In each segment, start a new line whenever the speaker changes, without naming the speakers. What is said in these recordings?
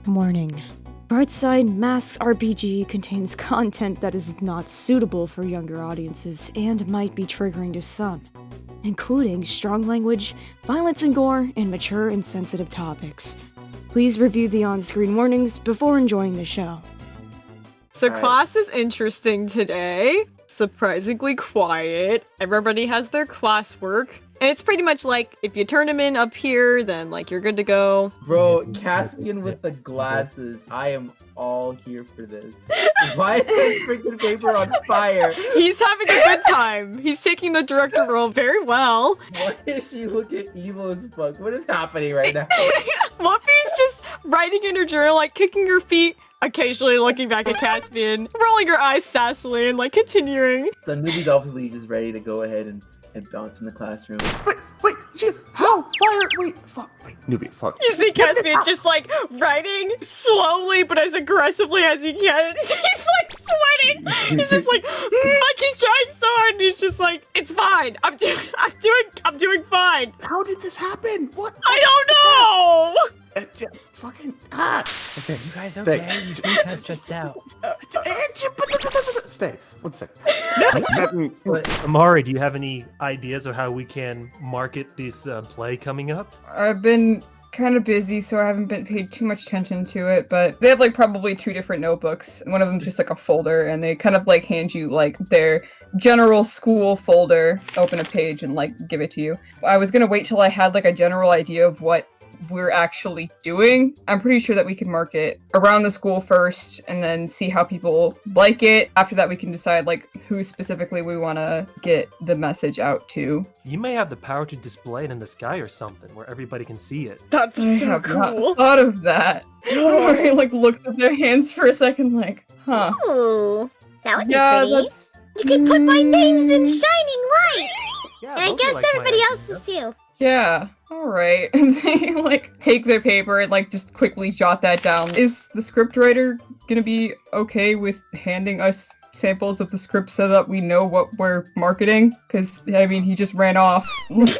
Warning. Brightside Masks RPG contains content that is not suitable for younger audiences and might be triggering to some, including strong language, violence and gore, and mature and sensitive topics. Please review the on-screen warnings before enjoying the show.
So class is interesting today. Surprisingly quiet. Everybody has their classwork. And it's pretty much like, if you turn them in up here, then like you're good to go.
Bro, Caspian with the glasses. I am all here for this. Why is this freaking paper on fire?
He's having a good time. He's taking the director role very well.
Why is she looking evil as fuck? What is happening right now?
Luffy's just writing in her journal, like kicking her feet, occasionally looking back at Caspian, rolling her eyes sassily, and like continuing.
So Nuby's obviously just ready to go ahead and bounce from the classroom.
Wait, how? Fire, fuck, Nuby, fuck.
You see Caspian just like writing slowly but as aggressively as he can. He's like sweating. He's just like he's trying so hard and he's just like, it's fine. I'm doing fine.
How did this happen? What?
I don't know!
Okay,
You guys okay? You seem kind of stressed out.
Stay. 1 sec.
Amari, do you have any ideas of how we can market this play coming up?
I've been kind of busy, so I haven't been paid too much attention to it, but they have like probably 2 different notebooks. One of them's just like a folder, and they kind of like hand you like their general school folder, open a page and like give it to you. I was gonna wait till I had like a general idea of what we're actually doing. I'm pretty sure that we can market around the school first and then see how people like it. After that, we can decide like who specifically we want to get the message out to.
You may have the power to display it in the sky or something where everybody can see it.
That'd
I
be so
have not
cool.
thought of that. Tori like looks at their hands for a second like, huh.
Ooh, that would be
Yeah,
pretty.
that's...
You could put my names in shining lights!
Yeah,
And I
those are,
guess
like, my
everybody
idea.
else's too.
Yeah, alright. And they like take their paper and like just quickly jot that down. Is the scriptwriter gonna be okay with handing us samples of the script so that we know what we're marketing? Because, I mean, he just ran off. Points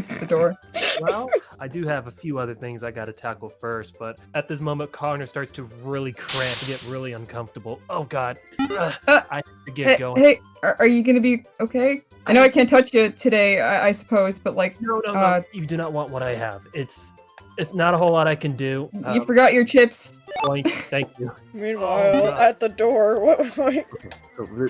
at the door.
Well, I do have a few other things I gotta tackle first, but at this moment, Connor starts to really cramp and get really uncomfortable. Oh god. I have to get going.
Hey, are you gonna be okay? I know I can't touch you today, I suppose, but like,
No, you do not want what I have. It's not a whole lot I can do.
you forgot your chips.
Thank you.
Meanwhile, at the door, what?
Okay, so you're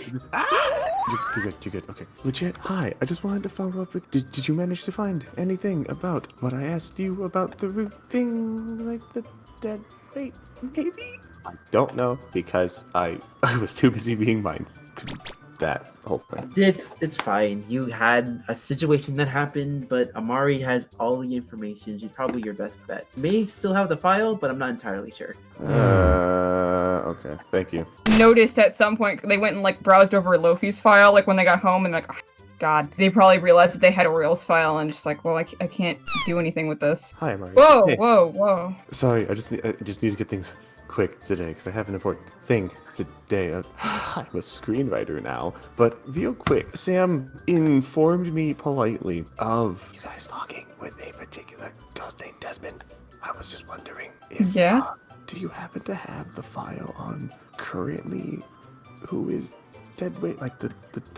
good. Okay, legit. Hi, I just wanted to follow up with. Did you manage to find anything about what I asked you about the root thing, like the dead weight, maybe? I don't know because I was too busy being mine. That whole thing.
It's fine. You had a situation that happened, but Amari has all the information. She's probably your best bet. May still have the file, but I'm not entirely sure.
Okay. Thank you.
Noticed at some point they went and like browsed over Lofi's file, like when they got home, and like, oh, God, they probably realized that they had Oriel's file and just like, well, I can't do anything with this.
Hi, Amari.
Whoa,
Hey.
whoa.
Sorry, I just need to get things quick today because I have an important thing today. I'm a screenwriter now, but real quick, Sam informed me politely of you guys talking with a particular ghost named Desmond. I was just wondering if do you happen to have the file on currently who is deadweight, like the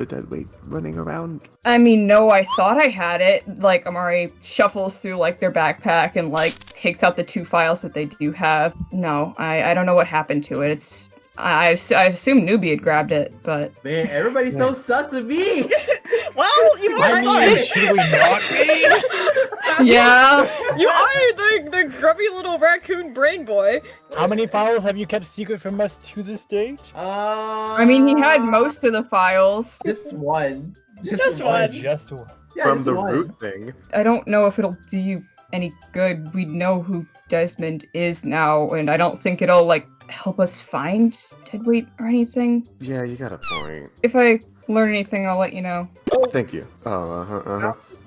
deadweight running around?
I mean, no, I thought I had it. Like, Amari shuffles through like their backpack and like takes out the 2 files that they do have. No, I don't know what happened to it. I assume Nuby had grabbed it, but
Man, everybody's so sus of me!
Well, you are sus.
Should we not be?
yeah.
You are the grubby little raccoon brain boy.
How many files have you kept secret from us to this stage?
I mean, he had most of the files.
Just one.
Just one.
Just one.
Yeah,
From
just
the
one.
root thing.
I don't know if it'll do you any good. We know who Desmond is now, and I don't think it'll like help us find Deadweight or anything.
Yeah, you got a point.
If I learn anything, I'll let you know.
Thank you.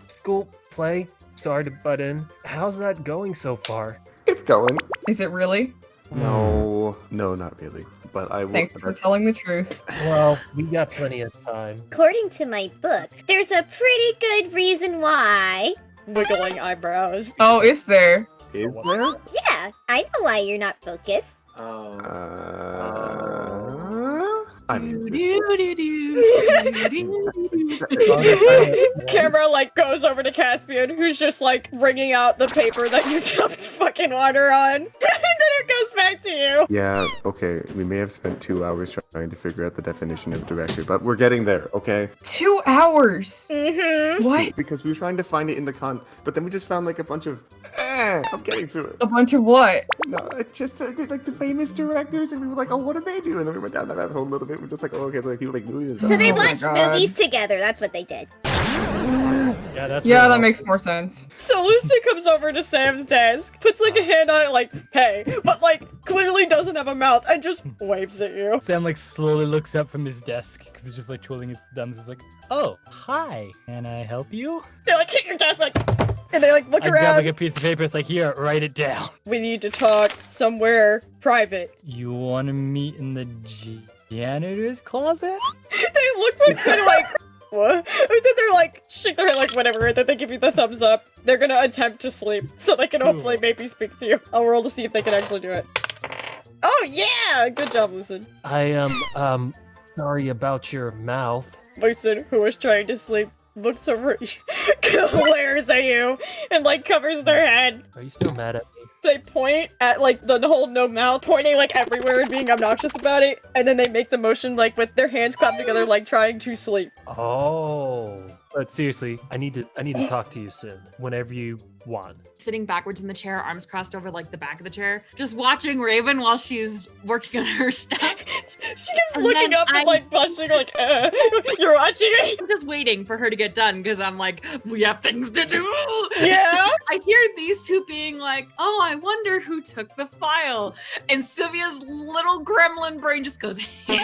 School play. Sorry to butt in. How's that going so far?
It's going.
Is it really?
No, not really. But I will.
Thanks for telling the truth.
Well, we got plenty of time.
According to my book, there's a pretty good reason why.
Wiggling eyebrows.
Oh, is there?
Is there?
Yeah, Yeah, I know why you're not focused.
Oh.
I mean,
Camera like goes over to Caspian, who's just like wringing out the paper that you dumped fucking water on, and then it goes back to you.
yeah, okay. We may have spent 2 hours trying to figure out the definition of director, but we're getting there, okay?
2 hours.
Mm-hmm.
What?
Because we were trying to find it in the but then we just found like a bunch of. I'm getting to it.
A bunch of what?
No, it just like the famous directors, and we were like, oh, what do they do? And then we went down that rabbit hole a little bit. We're just like, oh, okay, so like people make movies. And
So
stuff.
they
Oh my
watched
God.
movies together. That's what they did.
Yeah, that's
Yeah,
really
that makes more sense.
So Lucy comes over to Sam's desk, puts like a hand on it, like, hey, but like clearly doesn't have a mouth, and just waves at you.
Sam like slowly looks up from his desk because he's just like twirling his thumbs. He's like, "Oh, hi. Can I help you?"
They like hit your desk, like, and they like look
I grab
around.
like a piece of paper. It's like, "Here, write it down."
We need to talk somewhere private.
You want to meet in the janitor's closet?
They look like they're like, what? And then they're like, shake their head like whatever, and then they give you the thumbs up. They're gonna attempt to sleep, so they can hopefully maybe speak to you. I'll roll to see if they can actually do it. Oh yeah! Good job, Lucid.
I am sorry about your mouth.
Lucid, who was trying to sleep, looks over at you, glares at you, and like covers their head.
Are you still mad at me?
They point at like the whole no mouth, pointing like everywhere and being obnoxious about it, and then they make the motion like with their hands clapped together, like trying to sleep.
Oh. But seriously, I need to talk to you, Sid, whenever you want.
Sitting backwards in the chair, arms crossed over like the back of the chair, just watching Raven while she's working on her stuff.
She keeps
And
looking
then
up and like blushing, like, you're watching me?
I'm just waiting for her to get done because I'm like, we have things to do.
Yeah.
I hear these two being like, oh, I wonder who took the file. And Sylvia's little gremlin brain just goes, so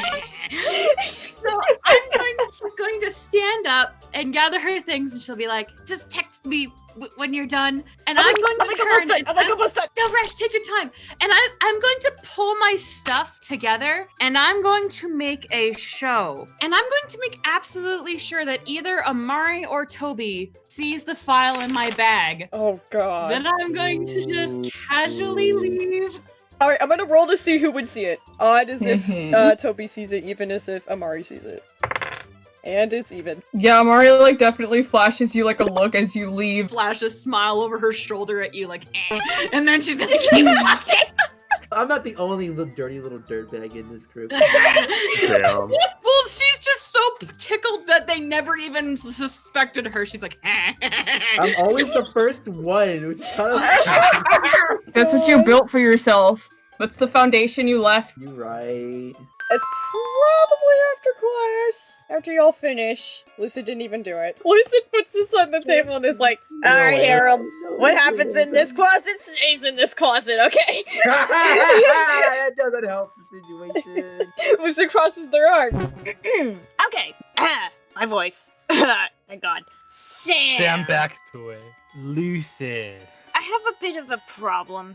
she's going to stand up and gather her things, and she'll be like, just text me when you're done. And I'm going to turn. Don't rush, take your time. And I'm going to pull my stuff together, and I'm going to make a show. And I'm going to make absolutely sure that either Amari or Toby sees the file in my bag.
Oh god.
Then I'm going to just casually leave.
Alright, I'm gonna roll to see who would see it. Odd as if Toby sees it, even as if Amari sees it. And it's even.
Yeah, Mario like definitely flashes you like a look as you leave.
Flash a smile over her shoulder at you like, eh. And then she's gonna keep walking.
I'm not the only dirty little dirtbag in this group.
Damn.
Well, she's just so tickled that they never even suspected her. She's like,
I'm always the first one, which is kind of.
That's what you built for yourself. That's the foundation you left.
You right.
It's probably after class. After y'all finish. Lucid didn't even do it. Lucid puts this on the table and is like, alright, Harold, what happens in this closet stays in this closet, okay?
That doesn't help the situation.
Lucid crosses their arms.
Okay. My voice. Thank God.
Sam backs away. Lucid.
I have a bit of a problem,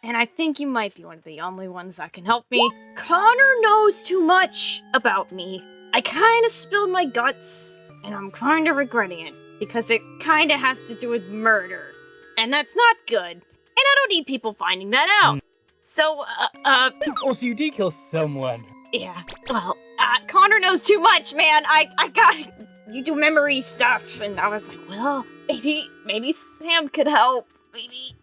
and I think you might be one of the only ones that can help me. Connor knows too much about me. I kinda spilled my guts, and I'm kinda regretting it, because it kinda has to do with murder. And that's not good. And I don't need people finding that out. So,
Oh, so you did kill someone.
yeah, well, Connor knows too much, man. I got you do memory stuff, and I was like, well, maybe Sam could help. Maybe.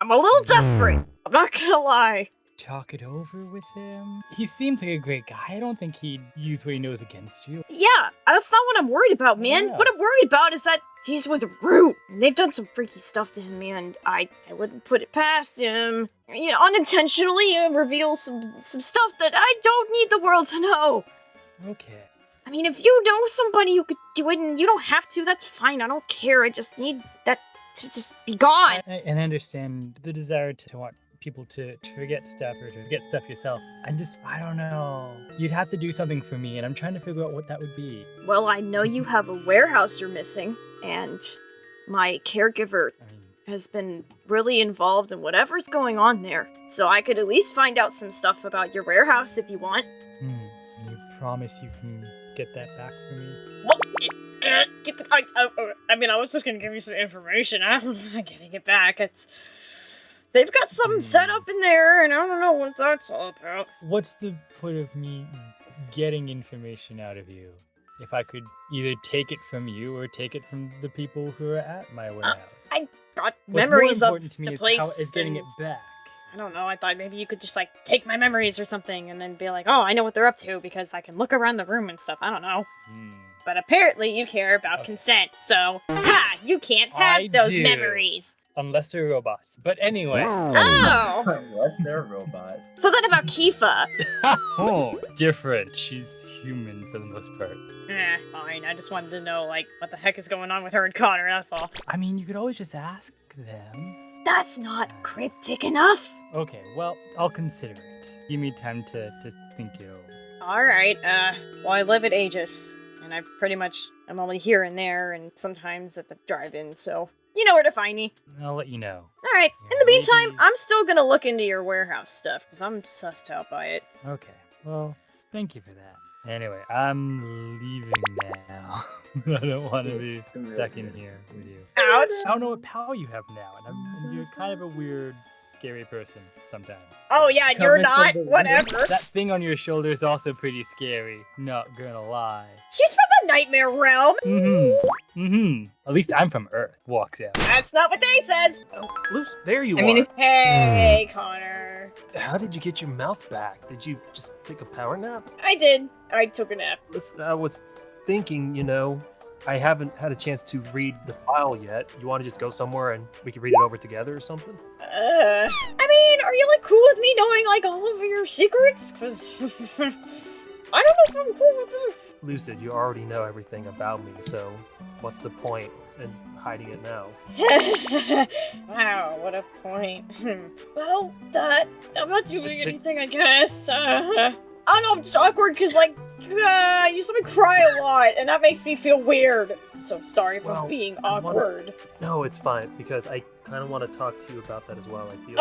I'm a little desperate. I'm not gonna lie.
Talk it over with him. He seems like a great guy. I don't think he'd use what he knows against you.
Yeah, that's not what I'm worried about, man.
Yeah.
What I'm worried about is that he's with Root, and they've done some freaky stuff to him, man. I wouldn't put it past him. You know, unintentionally reveal some stuff that I don't need the world to know.
Okay.
I mean, if you know somebody who could do it and you don't have to, that's fine. I don't care. I just need that to just be gone.
I understand the desire to want people to forget stuff or to forget stuff yourself. I don't know. You'd have to do something for me, and I'm trying to figure out what that would be.
Well, I know you have a warehouse you're missing, and my caregiver has been really involved in whatever's going on there. So I could at least find out some stuff about your warehouse if you want.
You promise you can get that back for me?
I mean, I was just gonna give you some information. I'm not getting it back.
they've got something set up in there, and I don't know what that's all about.
What's the point of me getting information out of you if I could either take it from you or take it from the people who are at my way out?
I got
What's
memories
more
of
important to me
the
is
place.
is getting
and-
it back.
I don't know, I thought maybe you could just, like, take my memories or something and then be like, oh, I know what they're up to because I can look around the room and stuff. I don't know. But apparently you care about consent, so, ha! You can't have
I
those
do.
memories.
Unless they're robots. But anyway.
Oh!
Unless they're robots.
So then about Kifa.
Oh, different. She's human for the most part.
Fine. I just wanted to know, like, what the heck is going on with her and Connor, that's all.
I mean, you could always just ask them.
That's not cryptic enough.
Okay, well, I'll consider it. Give me time to think it over.
Alright, well, I live at Aegis, and I pretty much am only here and there, and sometimes at the drive-in, so you know where to find me.
I'll let you know.
Alright, in the meantime, I'm still gonna look into your warehouse stuff, because I'm sussed out by it.
Okay, well, thank you for that. Anyway, I'm leaving now. I don't want to be stuck in here with you.
Ouch!
I don't know what power you have now, and you're kind of a weird, scary person sometimes.
Oh yeah, you're
Coming
not?
from the-
Whatever.
That thing on your shoulder is also pretty scary, not gonna lie.
She's from the nightmare realm!
At least I'm from Earth, walks out.
That's not what Day says!
Luce, there you
I mean,
are.
if
Hey, Connor.
How did you get your mouth back? Did you just take a power nap?
I did. I took a nap.
Listen, I was thinking, I haven't had a chance to read the file yet. You want to just go somewhere and we can read it over together or something?
I mean, are you, like, cool with me knowing, like, all of your secrets? Because I don't know if I'm cool with this.
Lucid, you already know everything about me, so what's the point in hiding it now?
Wow, what a point. Well, I'm not doing
Just pick-
anything, I guess. I don't know, I'm just awkward because, like, you saw me cry a lot, and that makes me feel weird. So sorry for
Well,
being
I wanna-
awkward.
No, it's fine, because I kind of want to talk to you about that as well. I feel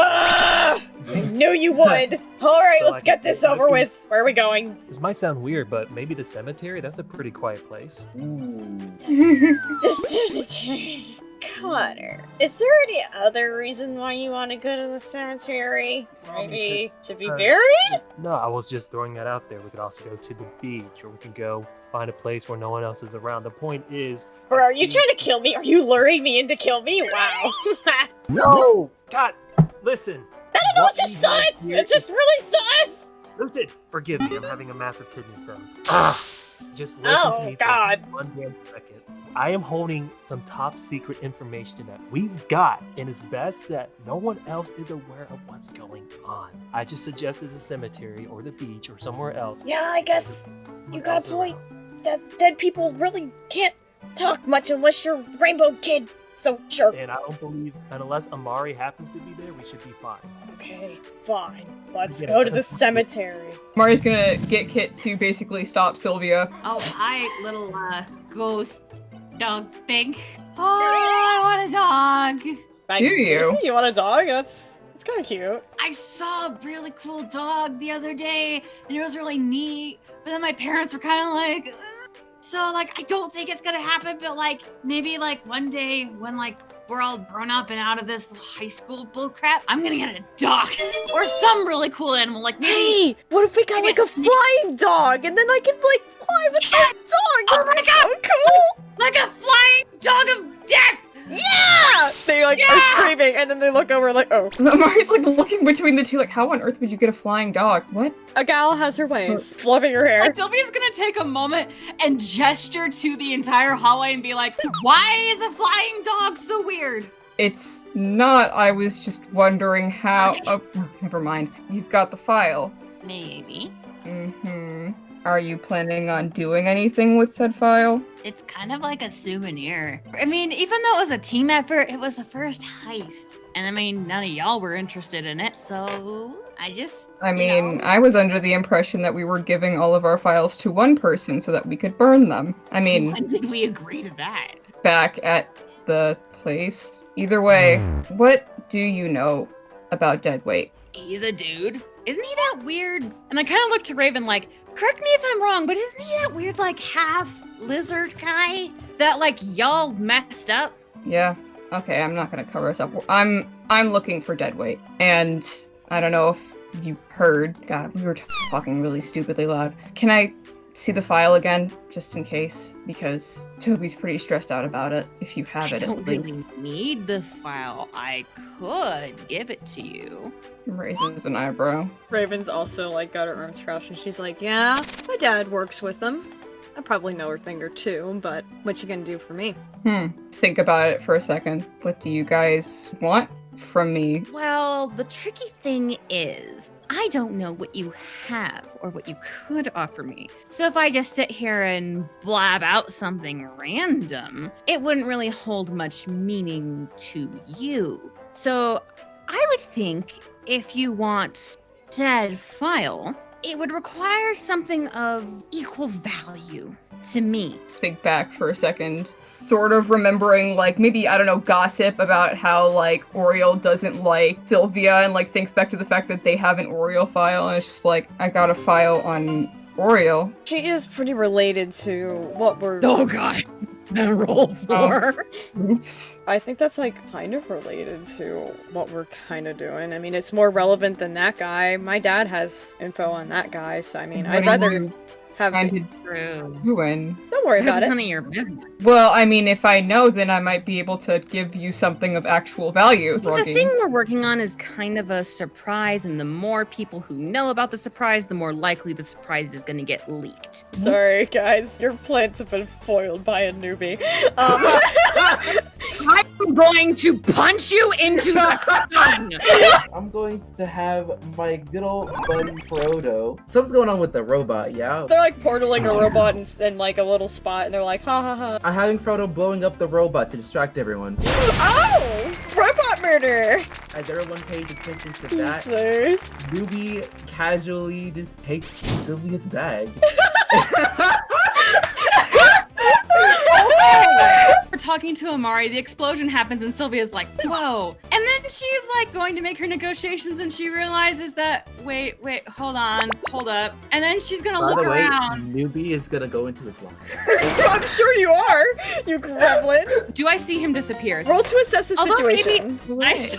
I knew you would! Alright,
So
let's get this over with. Where are we going?
This might sound weird, but maybe the cemetery? That's a pretty quiet place.
The cemetery. Connor, is there any other reason why you want to go to the cemetery? Maybe to be buried?
No, I was just throwing that out there. We could also go to the beach, or we could go find a place where no one else is around. The point is...
Or are you trying to kill me? Are you luring me in to kill me? Wow.
No! God, listen.
I don't know,
What
it's just
we have
sus!
here
It's just really sus!
Lucid, forgive me. I'm having a massive kidney stone. Just listen to me
God.
for one damn second. I am holding some top secret information that we've got, and it's best that no one else is aware of what's going on. I just suggest it's a cemetery or the beach or somewhere else.
Yeah, I guess you got a point. Dead people really can't talk much unless you're Rainbow Kid, so sure.
And I don't believe, unless Amari happens to be there, we should be fine.
Okay, fine. Let's
Yeah,
go to
but-
the cemetery.
Mari's gonna get Kit to basically stop Sylvia.
Oh, hi, little ghost dog thing. Oh, I want a dog.
Do
you?
You want a dog? That's kind of cute.
I saw a really cool dog the other day, and it was really neat. But then my parents were kind of like, ugh. So like, I don't think it's gonna happen. But like, maybe like one day when like we're all grown up and out of this high school bullcrap, I'm gonna get a dog or some really cool animal. Like maybe.
Hey, what if we got like a flying dog, and then I could like fly with that dog?
Oh
That'd
my
be
God.
so cool!
Like a flying dog of death!
Yeah! They like are screaming, and then they look over like, oh.
Mari's like looking between the two, like, how on earth would you get a flying dog? What?
A gal has her ways. Fluffing her hair.
Like Sylvia's gonna take a moment and gesture to the entire hallway and be like, why is a flying dog so weird?
It's not. I was just wondering how.
Okay.
Oh, never mind. You've got the file.
Maybe.
Mm-hmm. Are you planning on doing anything with said file?
It's kind of like a souvenir. I mean, even though it was a team effort, it was the first heist. And I mean, none of y'all were interested in it, so I just,
I mean, I was under the impression that we were giving all of our files to one person so that we could burn them. I mean,
when did we agree to that?
back at the place. Either way, what do you know about Deadweight?
He's a dude. Isn't he that weird? And I kind of looked to Raven like, correct me if I'm wrong, but isn't he that weird, like, half lizard guy that, like, y'all messed up?
Yeah, Okay, I'm not gonna cover us up. I'm looking for deadweight, and I don't know if you heard. God, we were talking really stupidly loud. Can I see the file again, just in case? Because Toby's pretty stressed out about it. If you have it,
I don't
at least.
really need the file. I could give it to you.
Raises an eyebrow.
Raven's also like got her arms crossed and she's like, yeah, my dad works with them. I probably know a thing or two, but what you gonna do for me?
Think about it for a second. What do you guys want from me?
Well, the tricky thing is, I don't know what you have or what you could offer me. So if I just sit here and blab out something random, it wouldn't really hold much meaning to you. So I would think if you want said file, it would require something of equal value to me.
Think back for a second, sort of remembering, like, maybe, I don't know, gossip about how, like, Oriole doesn't like Sylvia, and, like, thinks back to the fact that they have an Oriole file, and it's just like, I got a file on Oriole.
She is pretty related to what we're-
Oh god! Roll for.
Oops.
I think that's like kind of related to what we're kind of doing. I mean, it's more relevant than that guy. My dad has info on that guy, so I mean, I'd rather have
doing.
Don't worry about
That's
it.
none of your business.
Well, I mean, if I know, then I might be able to give you something of actual value.
The thing we're working on is kind of a surprise, and the more people who know about the surprise, the more likely the surprise is going to get leaked.
Sorry, guys. Your plans have been foiled by a newbie.
I'm going to punch you into the sun!
I'm going to have my good old buddy Frodo. Something's going on with the robot, yeah?
They're like portaling a robot in like a little spot, and they're like, ha ha ha.
I'm having Frodo blowing up the robot to distract everyone.
Oh! Robot murder!
As everyone pays attention to that,
Jesus.
Nuby casually just takes Sylvia's bag.
We're talking to Amari, the explosion happens and Sylvia's like, whoa. And then she's like going to make her negotiations and she realizes that, wait, hold up. And then she's gonna look around.
Nuby is gonna go into his locker.
I'm sure you are, you gremlin.
Do I see him disappear?
Roll to assess the situation.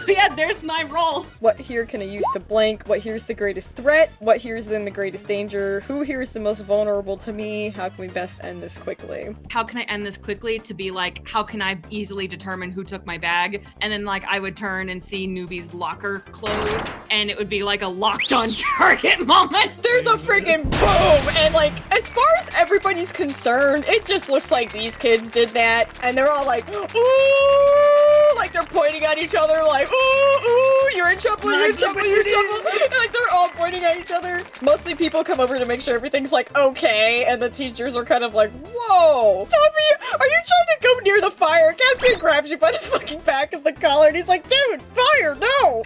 Yeah, there's my roll.
What here can I use to blank? What here's the greatest threat? What here's then the greatest danger? Who here is the most vulnerable to me? How can we best end this quickly?
How can I end this quickly to be like, how can I easily determine who took my bag? And then like I would turn and see Nuby's locker close and it would be like a locked on target moment.
There's a freaking boom! And like, as far as everybody's concerned, it just looks like these kids did that. And they're all like, ooh! Like they're pointing at each other like, ooh, you're in trouble, you're in trouble, you're in trouble. And like they're all pointing at each other. Mostly people come over to make sure everything's like okay. And the teachers are kind of like, whoa. Toby, are you trying to go near the fire? Caspian grabs you by the fucking back of the collar and he's like, dude, fire, no!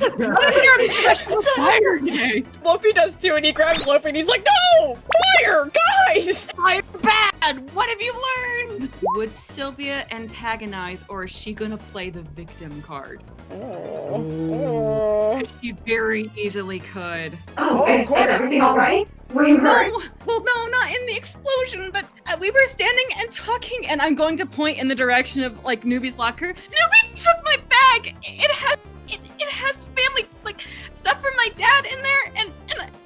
Fire day.
Luffy does too and he grabs Luffy and he's like, no! Fire, guys!
I'm bad! What have you learned? Would Sylvia antagonize or is she gonna play the victim card?
Oh.
She very easily could.
Oh, is everything alright? Were you hurt?
No, well, no, not in the explosion, but we were standing and talking, and I'm going to point in the direction of like Nuby's locker. Nuby took my bag. It has family like stuff from my dad in there, and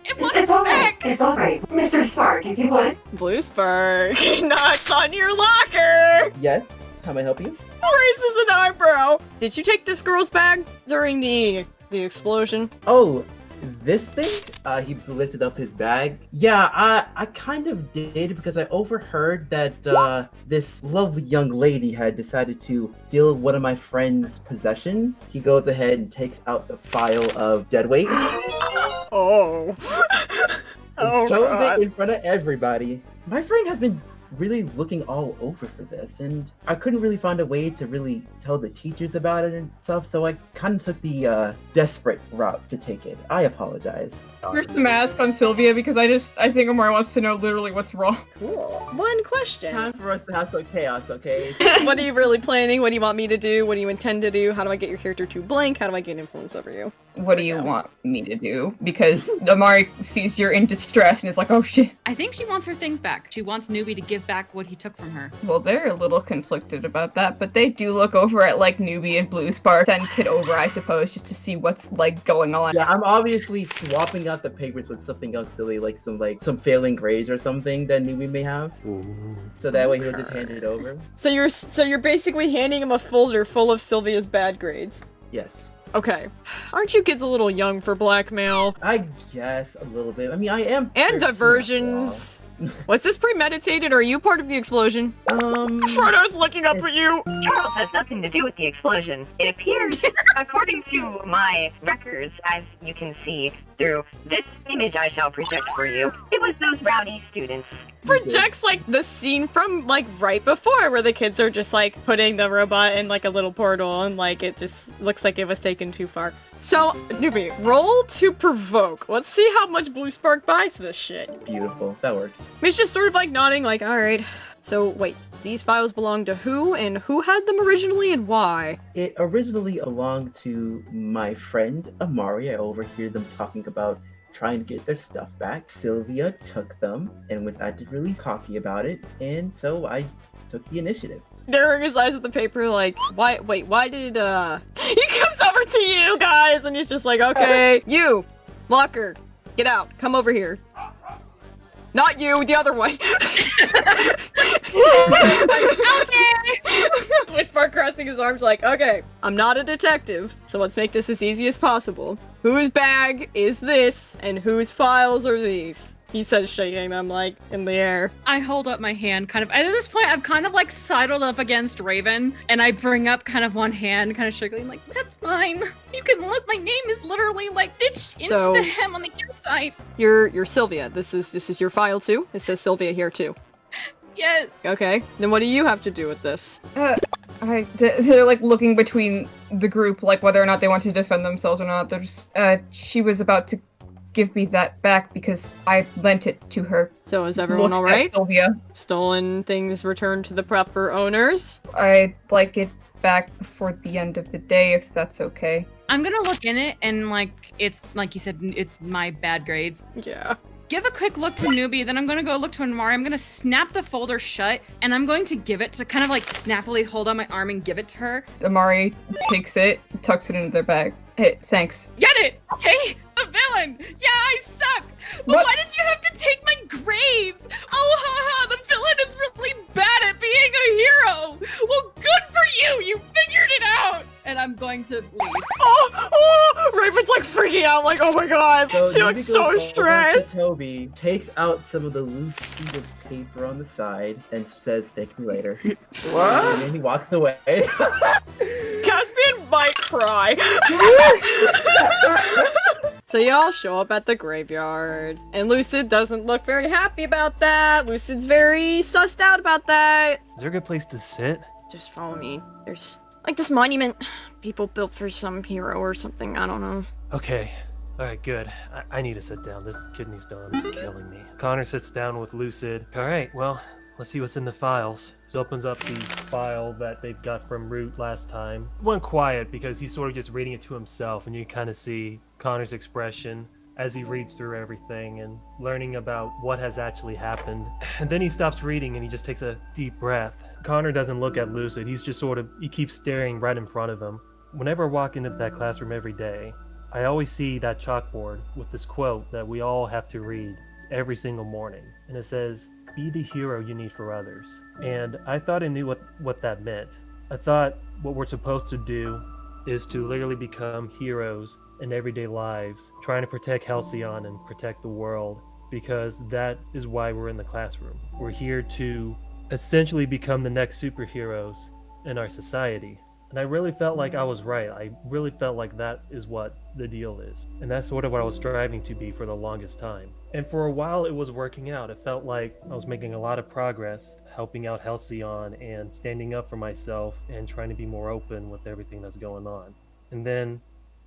it wants
It's alright. It's alright, Mr. Spark, if you would.
Blue Spark knocks on your locker.
Yes? How may I help you?
Raises an eyebrow. Did you take this girl's bag during the explosion?
Oh, this thing? He lifted up his bag. Yeah, I kind of did because I overheard that this lovely young lady had decided to steal one of my friend's possessions. He goes ahead and takes out the file of deadweight.
Oh. Oh,
shows
God.
it in front of everybody. My friend has been really looking all over for this, and I couldn't really find a way to really tell the teachers about it and stuff, so I kind of took the desperate route to take it. I apologize.
Here's the mask on Sylvia because I think Amari wants to know literally what's wrong.
Cool. One question.
Time for us to have some chaos, okay?
What are you really planning? What do you want me to do? What do you intend to do? How do I get your character to blank? How do I gain influence over you?
What do you want me to do? Because Amari sees you're in distress and is like, oh shit.
I think she wants her things back. She wants Nuby to give give back what he took from her.
Well, they're a little conflicted about that, but they do look over at like Nuby and Blue Spark, send Kid over, I suppose, just to see what's like going on.
Yeah, I'm obviously swapping out the papers with something else silly, like some failing grades or something that Nuby may have.
Ooh.
So that way he'll just hand it over.
So you're basically handing him a folder full of Sylvia's bad grades.
Yes.
Okay. Aren't you kids a little young for blackmail?
I guess a little bit. I mean, I am.
And
13
diversions. Was this premeditated or are you part of the explosion?
after all.
Frodo's looking up at you.
Charles has nothing to do with the explosion. It appears, according to my records, as you can see through this image I shall project for you, it was those rowdy students.
Projects like the scene from like right before where the kids are just like putting the robot in like a little portal and like it just looks like it was taken too far. So, Nuby, roll to provoke. Let's see how much Blue Spark buys this shit.
Beautiful. That works.
He's just sort of like nodding like, alright. So, wait, these files belong to who and who had them originally and why?
It originally belonged to my friend Amari. I overhear them talking about trying to get their stuff back. Sylvia took them and was acted really cocky about it, and so I took the initiative.
Narrowing his eyes at the paper like, why did, He comes over to you guys and he's just like, okay, you, Locker, get out, come over here. Not you, the other one. Okay. With Spark crossing his arms like, okay, I'm not a detective, so let's make this as easy as possible. Whose bag is this, and whose files are these? He says, shaking them like in the air.
I hold up my hand kind of, and at this point I've kind of like sidled up against Raven, and I bring up kind of one hand, kind of shakily, like, that's mine. You can look, my name is literally like ditched into the hem on the inside.
You're Sylvia. This is your file too? It says Sylvia here too.
Yes.
Okay, then what do you have to do with this?
They're like looking between the group, like whether or not they want to defend themselves or not. They're just, she was about to give me that back because I lent it to her.
So is everyone
Looks
alright?
at Sylvia.
Stolen things returned to the proper owners?
I'd like it back before the end of the day, if that's okay.
I'm gonna look in it, and like, it's, like you said, it's my bad grades.
Yeah.
Give a quick look to Nuby, then I'm gonna go look to Amari. I'm gonna snap the folder shut, and I'm going to give it to kind of like snappily hold on my arm and give it to her.
Amari takes it, tucks it into their bag. Hey, thanks.
Get it? Hey, the villain! Yeah, I suck! But
What?
why did you have to take my grades? Oh, haha, the villain is really bad at being a hero! Well, good for you! You figured it out! And I'm going to leave.
Oh, Raven's like freaking out, like, oh my god,
So
she
Nuby
looks
goes
so
over to
stressed.
Toby, takes out some of the loose sheet of paper on the side, and says, "Thank me later."
What?
And then he walks away.
Caspian might cry. So y'all show up at the graveyard, and Lucid doesn't look very happy about that. Lucid's very sussed out about that.
Is there a good place to sit?
Just follow me. There's like this monument people built for some hero or something, I don't know.
Okay. Alright, good. I need to sit down. This kidney stone is killing me. Connor sits down with Lucid. Alright, well, let's see what's in the files. He opens up the file that they've got from Root last time. It went quiet because he's sort of just reading it to himself, and you kind of see Connor's expression as he reads through everything and learning about what has actually happened. And then he stops reading and he just takes a deep breath. Connor doesn't look at Lucid. He's just he keeps staring right in front of him. Whenever I walk into that classroom every day, I always see that chalkboard with this quote that we all have to read every single morning. And it says, "Be the hero you need for others." And I thought I knew what that meant. I thought what we're supposed to do is to literally become heroes in everyday lives, trying to protect Halcyon and protect the world, because that is why we're in the classroom. We're here to essentially become the next superheroes in our society. And I really felt like I was right. I really felt like that is what the deal is. And that's sort of what I was striving to be for the longest time. And for a while it was working out. It felt like I was making a lot of progress, helping out Halcyon and standing up for myself and trying to be more open with everything that's going on. And then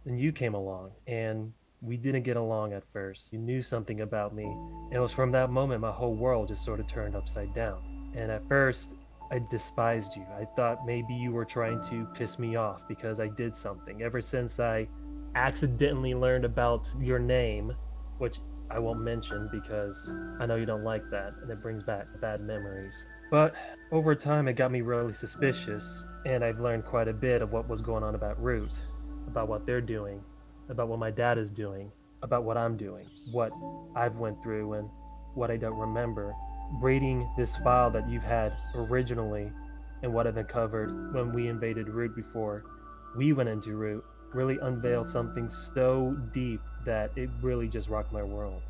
you came along, and we didn't get along at first. You knew something about me. And it was from that moment my whole world just sort of turned upside down. And at first, I despised you. I thought maybe you were trying to piss me off because I did something. Ever since I accidentally learned about your name, which I won't mention because I know you don't like that and it brings back bad memories. But over time, it got me really suspicious, and I've learned quite a bit of what was going on about Root, about what they're doing, about what my dad is doing, about what I'm doing, what I've went through, and what I don't remember. Reading this file that you've had originally and what I've uncovered when we invaded Root before we went into Root really unveiled something so deep that it really just rocked my world.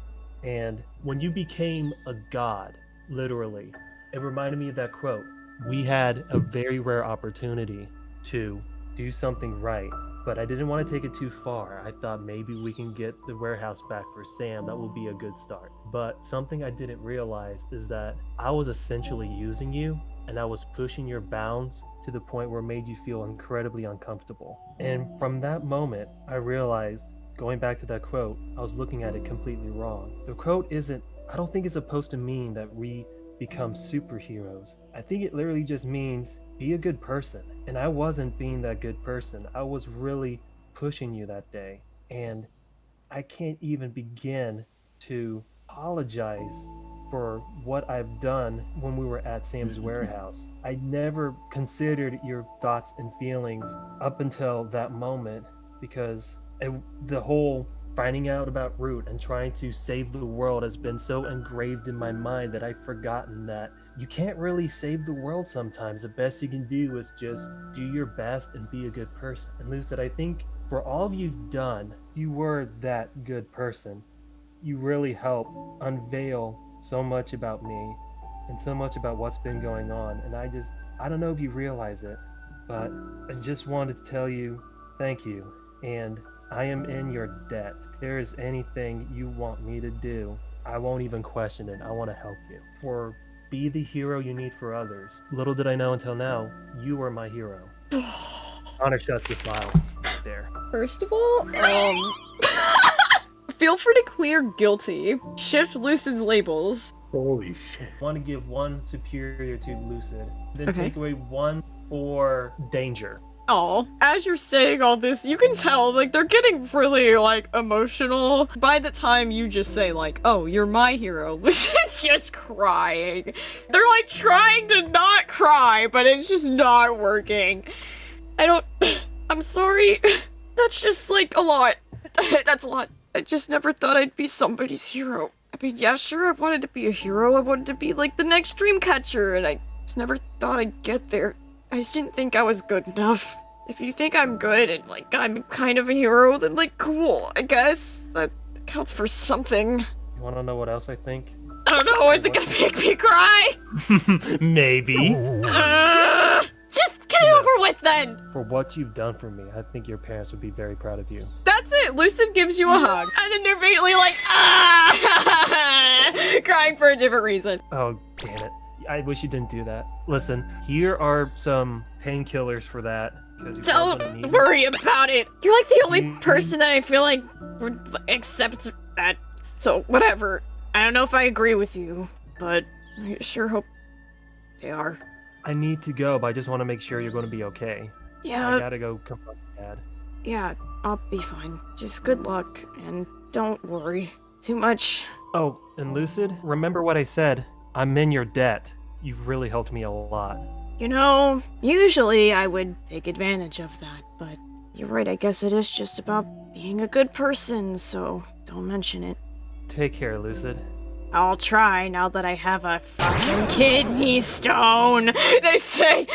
And when you became a god, literally, it reminded me of that quote. We had a very rare opportunity to do something right, but I didn't want to take it too far. I thought maybe we can get the warehouse back for Sam. That would be a good start. But something I didn't realize is that I was essentially using you, and I was pushing your bounds to the point where it made you feel incredibly uncomfortable. And from that moment, I realized, going back to that quote, I was looking at it completely wrong. The quote I don't think it's supposed to mean that we become superheroes. I think it literally just means be a good person. And I wasn't being that good person. I was really pushing you that day. And I can't even begin to apologize for what I've done when we were at Sam's warehouse. I never considered your thoughts and feelings up until that moment because the whole finding out about Root and trying to save the world has been so engraved in my mind that I've forgotten that you can't really save the world sometimes. The best you can do is just do your best and be a good person. And Lucid, I think for all you've done, you were that good person. You really helped unveil so much about me and so much about what's been going on. And I don't know if you realize it, but I just wanted to tell you thank you. And I am in your debt. If there is anything you want me to do, I won't even question it. I want to help you. Be the hero you need for others. Little did I know until now, you were my hero. Honor shuts your file there.
First of all, feel free to clear guilty. Shift Lucid's labels.
Holy shit.
I want to give one superior to Lucid, then
Okay.
take away one for danger.
Oh, as you're saying all this, you can tell, like, they're getting really, like, emotional. By the time you just say, like, oh, you're my hero, Lucid's just crying. They're, like, trying to not cry, but it's just not working. I'm sorry. That's just, like, a lot. That's a lot. I just never thought I'd be somebody's hero. I mean, yeah, sure, I wanted to be a hero. I wanted to be, like, the next dream catcher, and I just never thought I'd get there. I just didn't think I was good enough. If you think I'm good and, like, I'm kind of a hero, then, like, cool, I guess. That counts for something.
You want to know what else I think?
I don't know, is it gonna make me cry?
Maybe.
Just get it over with then!
For what you've done for me, I think your parents would be very proud of you.
That's it, Lucid gives you a hug. And then they're immediately like, ah! Crying for a different reason.
Oh, damn it. I wish you didn't do that. Listen, here are some painkillers for that.
Don't worry about it. You're like the only person that I feel like would accept that. So, whatever. I don't know if I agree with you, but I sure hope they are.
I need to go, but I just want to make sure you're going to be okay.
Yeah.
I gotta go confront Dad.
Yeah, I'll be fine. Just good luck, and don't worry too much.
Oh, and Lucid, remember what I said. I'm in your debt. You've really helped me a lot.
You know, usually I would take advantage of that, but you're right, I guess it is just about being a good person, so don't mention it.
Take care, Lucid.
I'll try now that I have a fucking kidney stone,
they say,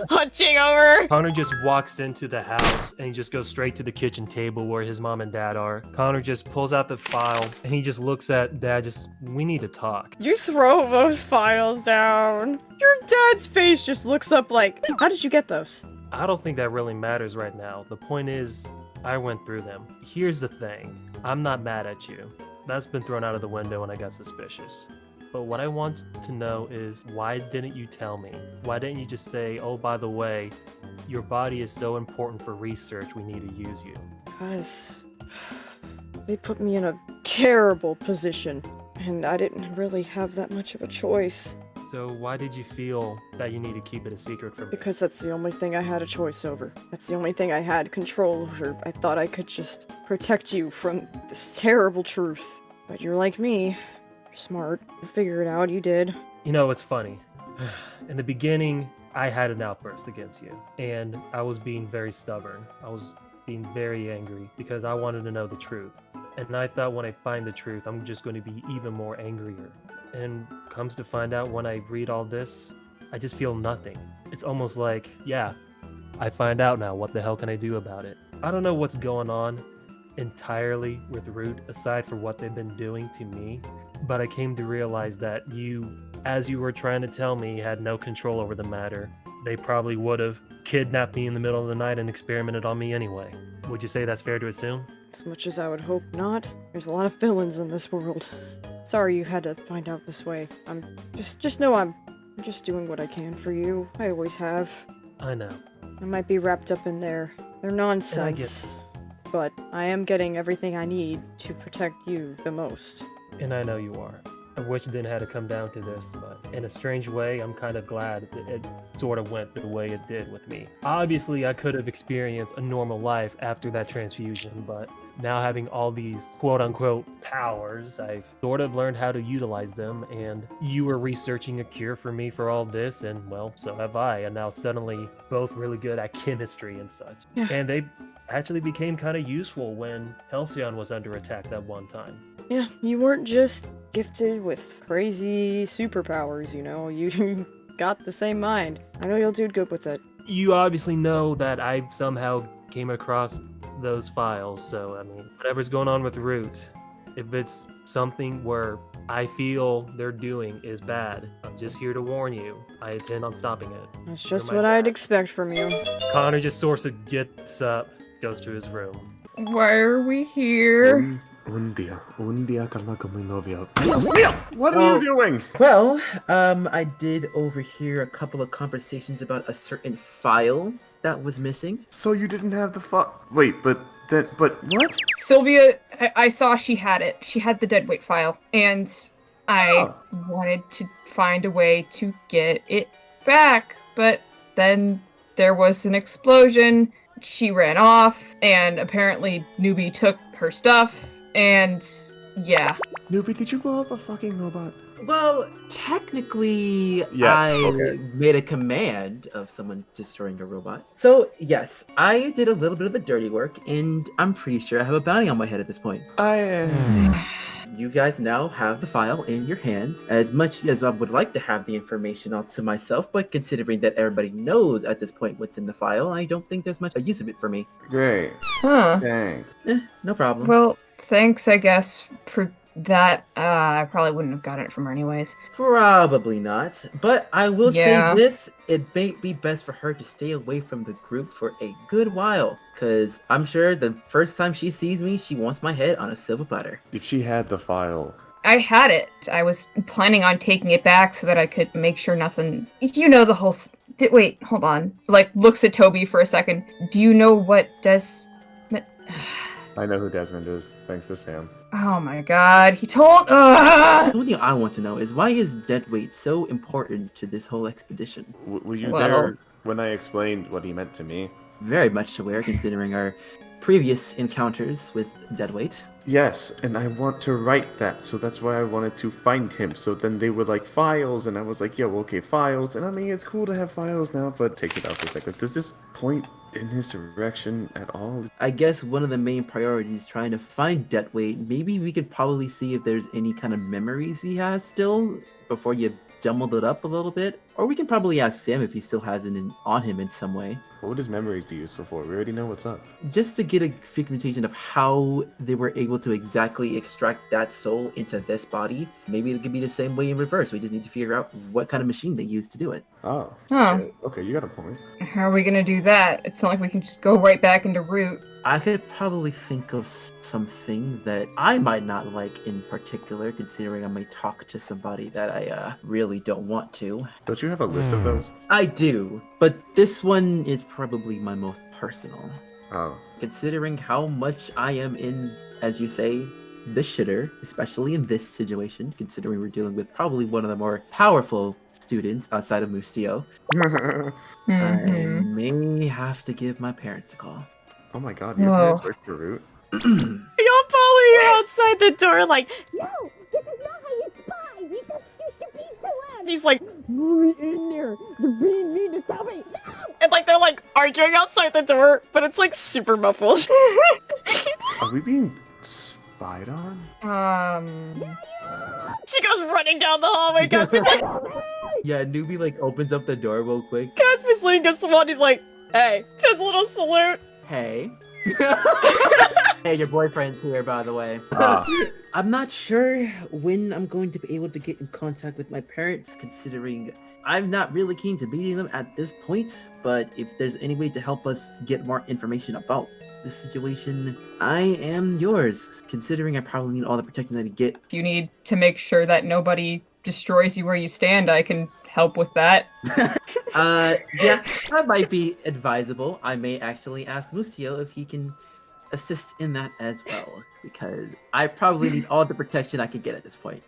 hunching over.
Connor just walks into the house and he just goes straight to the kitchen table where his mom and dad are. Connor just pulls out the file and he just looks at Dad, we need to talk.
You throw those files down. Your dad's face just looks up like, how did you get those?
I don't think that really matters right now. The point is, I went through them. Here's the thing. I'm not mad at you. That's been thrown out of the window when I got suspicious. But what I want to know is, why didn't you tell me? Why didn't you just say, oh, by the way, your body is so important for research, we need to use you?
Guys, they put me in a terrible position, and I didn't really have that much of a choice.
So why did you feel that you need to keep it a secret from me?
Because that's the only thing I had a choice over. That's the only thing I had control over. I thought I could just protect you from this terrible truth.
But you're like me. You're smart. You figure it out. You did.
You know, it's funny. In the beginning, I had an outburst against you, and I was being very stubborn. I was being very angry because I wanted to know the truth. And I thought when I find the truth, I'm just going to be even more angrier. And comes to find out when I read all this, I just feel nothing. It's almost like, yeah, I find out now. What the hell can I do about it? I don't know what's going on entirely with Root, aside from what they've been doing to me. But I came to realize that you, as you were trying to tell me, had no control over the matter. They probably would have kidnapped me in the middle of the night and experimented on me anyway. Would you say that's fair to assume?
As much as I would hope not. There's a lot of villains in this world. Sorry you had to find out this way. I'm just know I'm just doing what I can for you. I always have.
I know.
I might be wrapped up in their nonsense. But I am getting everything I need to protect you the most.
And I know you are. I wish it didn't have to come down to this, but in a strange way, I'm kind of glad that it sort of went the way it did with me. Obviously, I could have experienced a normal life after that transfusion, but now having all these quote-unquote powers, I've sort of learned how to utilize them, and you were researching a cure for me for all this, and well, so have I, and now suddenly both really good at chemistry and such.
Yeah.
And they actually became kind of useful when Halcyon was under attack that one time.
Yeah, you weren't just gifted with crazy superpowers, you know. You got the same mind. I know you'll do good with it.
You obviously know that I somehow came across those files, so I mean, whatever's going on with Root, if it's something where I feel they're doing is bad, I'm just here to warn you. I intend on stopping it.
That's just what I'd expect from you.
Connor just sort of gets up, goes to his room.
Why are we here?
Un día calma con mi novia. What are you doing?
Well, I did overhear a couple of conversations about a certain file that was missing.
So you didn't have the file? Wait, but what?
Sylvia, I saw she had it. She had the deadweight file, and I wanted to find a way to get it back. But then there was an explosion. She ran off, and apparently Nuby took her stuff. And yeah.
Nuby, did you blow up a fucking robot?
Well, technically,
Yeah,
I made a command of someone destroying a robot. So, yes, I did a little bit of the dirty work, and I'm pretty sure I have a bounty on my head at this point. You guys now have the file in your hands. As much as I would like to have the information all to myself, but considering that everybody knows at this point what's in the file, I don't think there's much use of it for me.
Great.
Huh.
Thanks.
No problem.
Well, thanks, I guess, for that. I probably wouldn't have gotten it from her anyways.
Probably not. But I will
Yeah.
say this, it may be best for her to stay away from the group for a good while. Because I'm sure the first time she sees me, she wants my head on a silver platter.
If she had the file...
I had it. I was planning on taking it back so that I could make sure nothing... You know the whole... Wait, hold on. Like, looks at Toby for a second. Do you know what
I know who Desmond is, thanks to Sam.
Oh my god, he told...
The only thing I want to know is why is deadweight so important to this whole expedition?
Were you there when I explained what he meant to me?
Very much aware, considering our previous encounters with deadweight.
Yes, and I want to write that, so that's why I wanted to find him. So then they were like, files, and I was like, yo, okay, files. And I mean, it's cool to have files now, but take it out for a second. Does this point in his direction at all?
I guess one of the main priorities trying to find deadweight. Maybe we could probably see if there's any kind of memories he has still before you've jumbled it up a little bit. Or we can probably ask Sam if he still has it on him in some way.
What would his memories be useful for? We already know what's up.
Just to get a figmentation of how they were able to exactly extract that soul into this body. Maybe it could be the same way in reverse. We just need to figure out what kind of machine they used to do it.
Oh.
Huh.
Okay, you got a point.
How are we gonna do that? It's not like we can just go right back into Root.
I could probably think of something that I might not like in particular, considering I might talk to somebody that I really don't want to.
Don't you have a list of those?
I do, but this one is probably my most personal.
Oh.
Considering how much I am in, as you say, the shitter, especially in this situation, considering we're dealing with probably one of the more powerful students outside of Mustio, I may have to give my parents a call.
Oh my god, your parents work for Root?
Yo, Polly! hear outside the door like,
No, this is not how you spy. You just speak so loud.
and he's like, let me in there. You're being mean to stop me. No! And like they're like arguing outside the door, but it's like super muffled.
Are we being spied on?
She goes running down the hallway. Caspian's like,
Yeah, Nuby like opens up the door real quick.
Caspian's leaning against the wall. And he's like, hey, just a little salute.
Hey. Hey, your boyfriend's here, by the way.
Ah.
I'm not sure when I'm going to be able to get in contact with my parents, considering I'm not really keen to meeting them at this point. But if there's any way to help us get more information about this situation, I am yours, considering I probably need all the protections I can get.
If you need to make sure that nobody destroys you where you stand, I can help with that.
Yeah, that might be advisable. I may actually ask Musio if he can assist in that as well, because I probably need all the protection I can get at this point.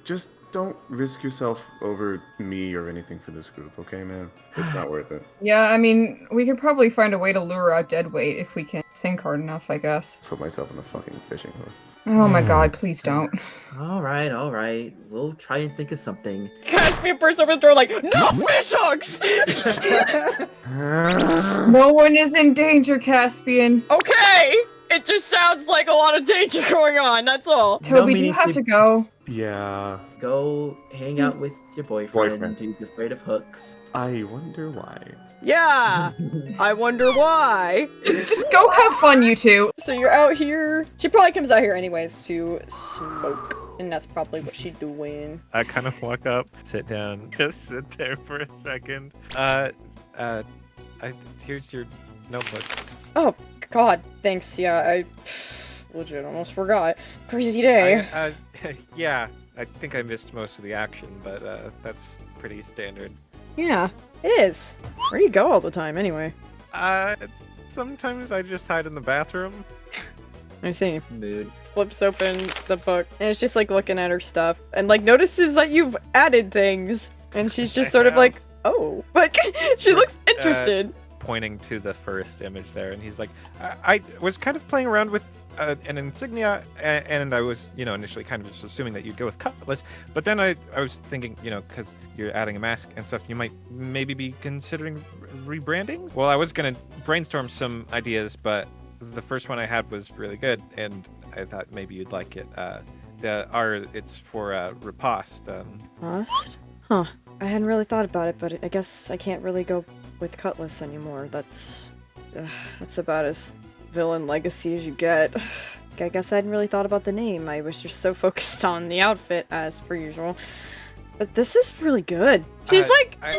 Just don't risk yourself over me or anything for this group, okay, man? It's not worth it.
Yeah, I mean, we could probably find a way to lure out Deadweight if we can think hard enough, I guess.
Put myself in a fucking fishing hook.
Oh my god, please don't.
Alright. We'll try and think of something.
Caspian bursts over the door like, no fish hooks!
No one is in danger, Caspian.
Okay! It just sounds like a lot of danger going on, that's all.
Toby, do you have to go?
Yeah.
Go hang out with your boyfriend. He's afraid of hooks.
I wonder why.
Yeah, I wonder why.
Just go have fun, you two.
So you're out here. She probably comes out here anyways to smoke. And that's probably what she's doing.
I kind of walk up, sit down, just sit there for a second. Here's your notebook.
Oh, God, thanks. Yeah, I legit almost forgot. Crazy day.
Yeah, I think I missed most of the action, but that's pretty standard.
Yeah, it is. Where do you go all the time, anyway?
Sometimes I just hide in the bathroom.
I see.
Mood.
Flips open the book, and it's just like looking at her stuff, and like notices that you've added things, and she's just sort of like, oh, but she looks interested.
Pointing to the first image there, and he's like, I was kind of playing around with an insignia, and I was, initially kind of just assuming that you'd go with Cutlass, but then I was thinking, because you're adding a mask and stuff, you might maybe be considering rebranding? Well, I was going to brainstorm some ideas, but the first one I had was really good, and I thought maybe you'd like it. It's for riposte.
Riposte? Huh. I hadn't really thought about it, but I guess I can't really go with Cutlass anymore. That's about as villain legacy as you get. I guess I hadn't really thought about the name. I was just so focused on the outfit, as per usual. But this is really good. She's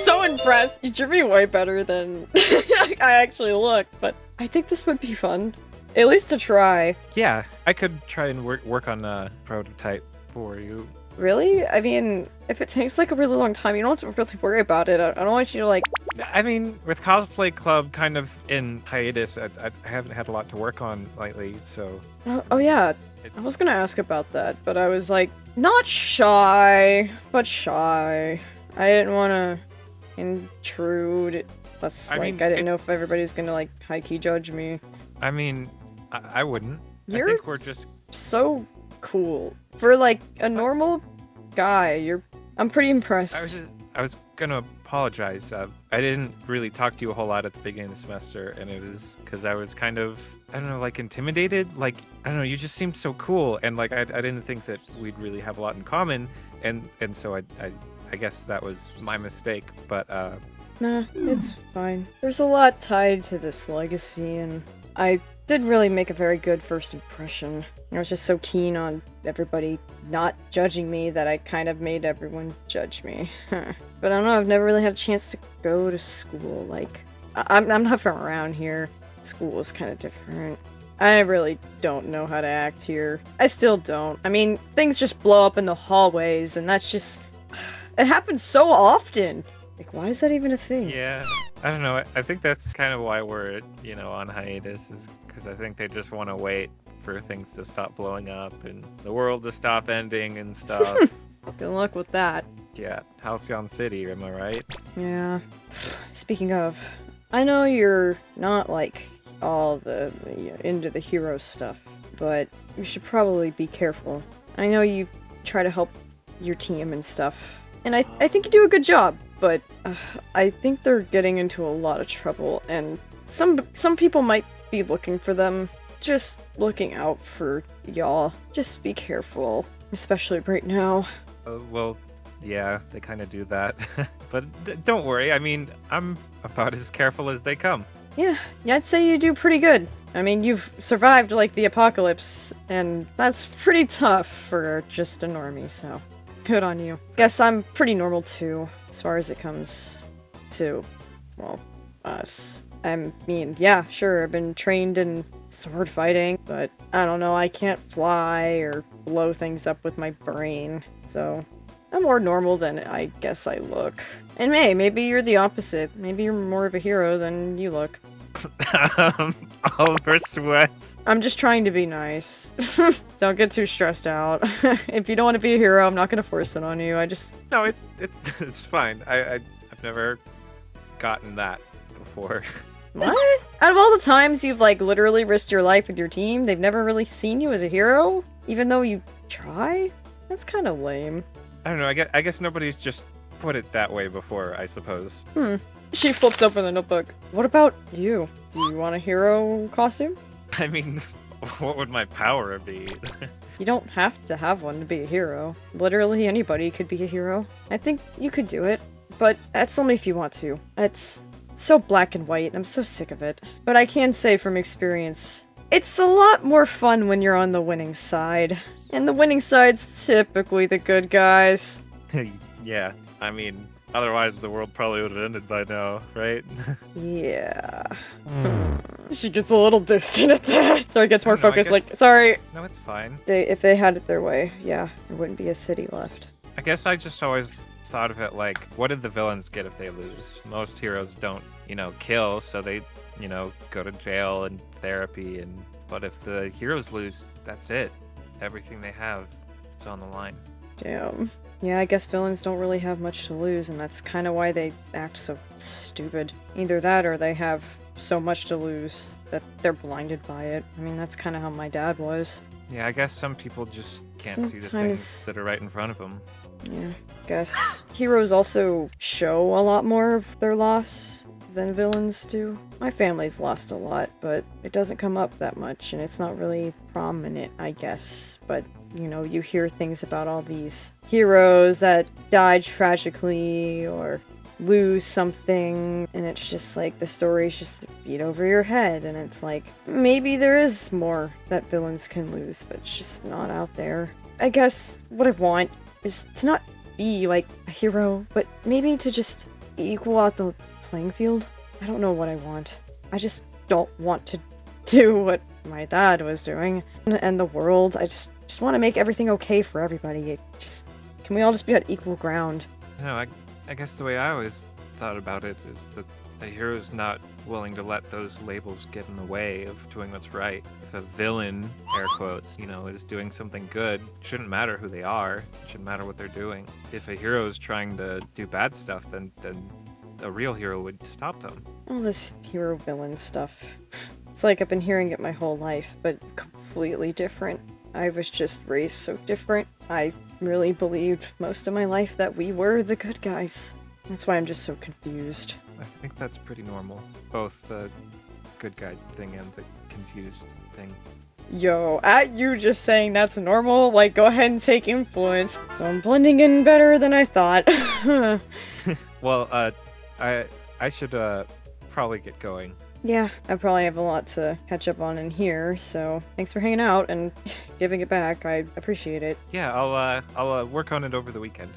so impressed. You drew me way better than I actually look, but I think this would be fun. At least to try.
Yeah, I could try and work on a prototype for you.
Really? I mean, if it takes like a really long time, you don't have to really worry about it. I don't want you to like...
I mean, with Cosplay Club kind of in hiatus, I haven't had a lot to work on lately, so...
Oh yeah, I was gonna ask about that, but I was like, not shy, but shy. I didn't want to intrude. Plus, I didn't know if everybody's gonna like high-key judge me.
I mean, I wouldn't. I think we're just...
so cool. For like a normal guy, I'm pretty impressed.
I was gonna apologize. I didn't really talk to you a whole lot at the beginning of the semester, and it was because I was kind of, I don't know, like intimidated. Like, I don't know, you just seemed so cool, and like I didn't think that we'd really have a lot in common, and so I guess that was my mistake. But
nah, it's fine. There's a lot tied to this legacy, and I did really make a very good first impression. I was just so keen on everybody not judging me that I kind of made everyone judge me. But I don't know, I've never really had a chance to go to school. Like, I'm not from around here. School is kind of different. I really don't know how to act here. I still don't. I mean, things just blow up in the hallways, and that's just... It happens so often! Like, why is that even a thing?
yeah, I don't know. I think that's kind of why we're, on hiatus, is because I think they just want to wait for things to stop blowing up and the world to stop ending and stuff.
Good luck with that.
Yeah, Halcyon City, am I right?
Yeah. Speaking of, I know you're not like all the into the hero stuff. but you should probably be careful. I know you try to help your team and stuff, and I think you do a good job, but I think they're getting into a lot of trouble, and some people might be looking for them. Just looking out for y'all. Just be careful, especially right now.
Well, yeah, they kind of do that. But don't worry, I mean, I'm about as careful as they come.
Yeah, I'd say you do pretty good. I mean, you've survived, like, the apocalypse, and that's pretty tough for just a normie, so good on you. Guess I'm pretty normal, too, as far as it comes to, well, us. I mean, yeah, sure, I've been trained in sword fighting, but I don't know, I can't fly or blow things up with my brain, so I'm more normal than I guess I look. And maybe you're the opposite. Maybe you're more of a hero than you look.
Oliver sweats.
I'm just trying to be nice. Don't get too stressed out. If you don't want to be a hero, I'm not gonna force it on you.
No, it's fine. I've never gotten that before.
What? Out of all the times you've, like, literally risked your life with your team, they've never really seen you as a hero? Even though you try? That's kind of lame.
I don't know, I guess nobody's just put it that way before, I suppose.
She flips open the notebook. What about you? Do you want a hero costume?
I mean, what would my power be?
You don't have to have one to be a hero. Literally anybody could be a hero. I think you could do it, but that's only if you want to. It's so black and white, I'm so sick of it. But I can say from experience, it's a lot more fun when you're on the winning side. And the winning side's typically the good guys.
Yeah, I mean, otherwise the world probably would have ended by now, right?
Yeah. She gets a little distant at that. So it gets more focused, like, sorry.
No, it's fine.
If they had it their way, yeah, there wouldn't be a city left.
I guess I just always thought of it like, what did the villains get if they lose? Most heroes don't, kill, so they, go to jail and therapy, but if the heroes lose, that's it. Everything they have is on the line.
Damn. Yeah, I guess villains don't really have much to lose, and that's kind of why they act so stupid. Either that, or they have so much to lose that they're blinded by it. I mean, that's kind of how my dad was.
Yeah, I guess some people just can't see the things that are right in front of them.
Yeah, guess. Heroes also show a lot more of their loss than villains do. My family's lost a lot, but it doesn't come up that much, and it's not really prominent, I guess. But, you hear things about all these heroes that died tragically, or lose something, and it's just like, the story's just beat over your head, and it's like, maybe there is more that villains can lose, but it's just not out there. I guess what I want is to not be, like, a hero, but maybe to just equal out the playing field. I don't know what I want. I just don't want to do what my dad was doing and the world. I just want to make everything okay for everybody. Can we all just be on equal ground?
No, I guess the way I always thought about it is that a hero's not willing to let those labels get in the way of doing what's right. If a villain, air quotes, is doing something good, it shouldn't matter who they are. It shouldn't matter what they're doing. If a hero is trying to do bad stuff, then a real hero would stop them.
All this hero-villain stuff. It's like I've been hearing it my whole life, but completely different. I was just raised so different. I really believed most of my life that we were the good guys. That's why I'm just so confused.
I think that's pretty normal. Both the good guy thing and the confused thing.
Yo, at you just saying that's normal, like, go ahead and take influence. So I'm blending in better than I thought.
Well, I should probably get going.
Yeah, I probably have a lot to catch up on in here, so thanks for hanging out and giving it back. I appreciate it.
Yeah, I'll work on it over the weekend.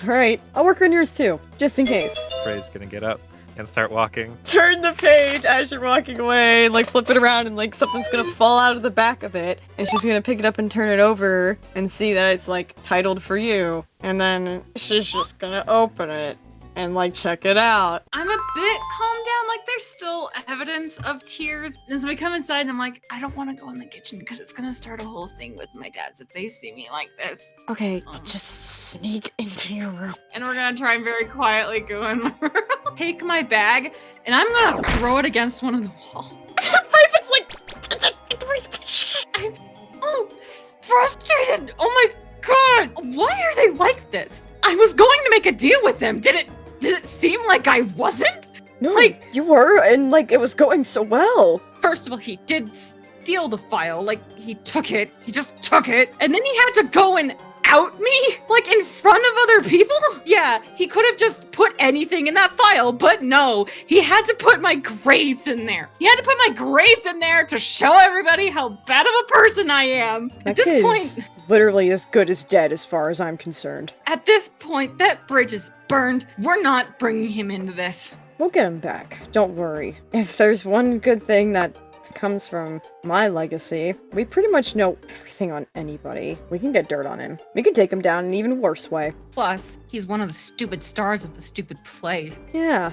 Alright, I'll work on yours too, just in case.
Frey's gonna get up and start walking.
Turn the page as you're walking away, like flip it around and like something's gonna fall out of the back of it, and she's gonna pick it up and turn it over and see that it's like titled for you, and then she's just gonna open it and like check it out.
I'm a bit calmed down, like there's still evidence of tears. And so we come inside and I'm like, I don't want to go in the kitchen because it's gonna start a whole thing with my dads if they see me like this.
Okay, just sneak into your room.
And we're gonna try and very quietly go in my room. Take my bag and I'm gonna throw it against one of the walls.
It's like
I'm
get this. I was going to make a deal with him. Did it seem like I wasn't?
No, like, you were, and like it was going so well.
First of all, he did steal the file. Like, he took it. He just took it. And then he had to go and out me? Like, in front of other people? Yeah, he could have just put anything in that file, but no. He had to put my grades in there. He had to put my grades in there to show everybody how bad of a person I am.
That kid is literally as good as dead as far as I'm concerned.
At this point, that bridge is burned. We're not bringing him into this.
We'll get him back. Don't worry. If there's one good thing that comes from my legacy, we pretty much know everything on anybody. We can get dirt on him. We can take him down in an even worse way.
Plus, he's one of the stupid stars of the stupid play.
Yeah,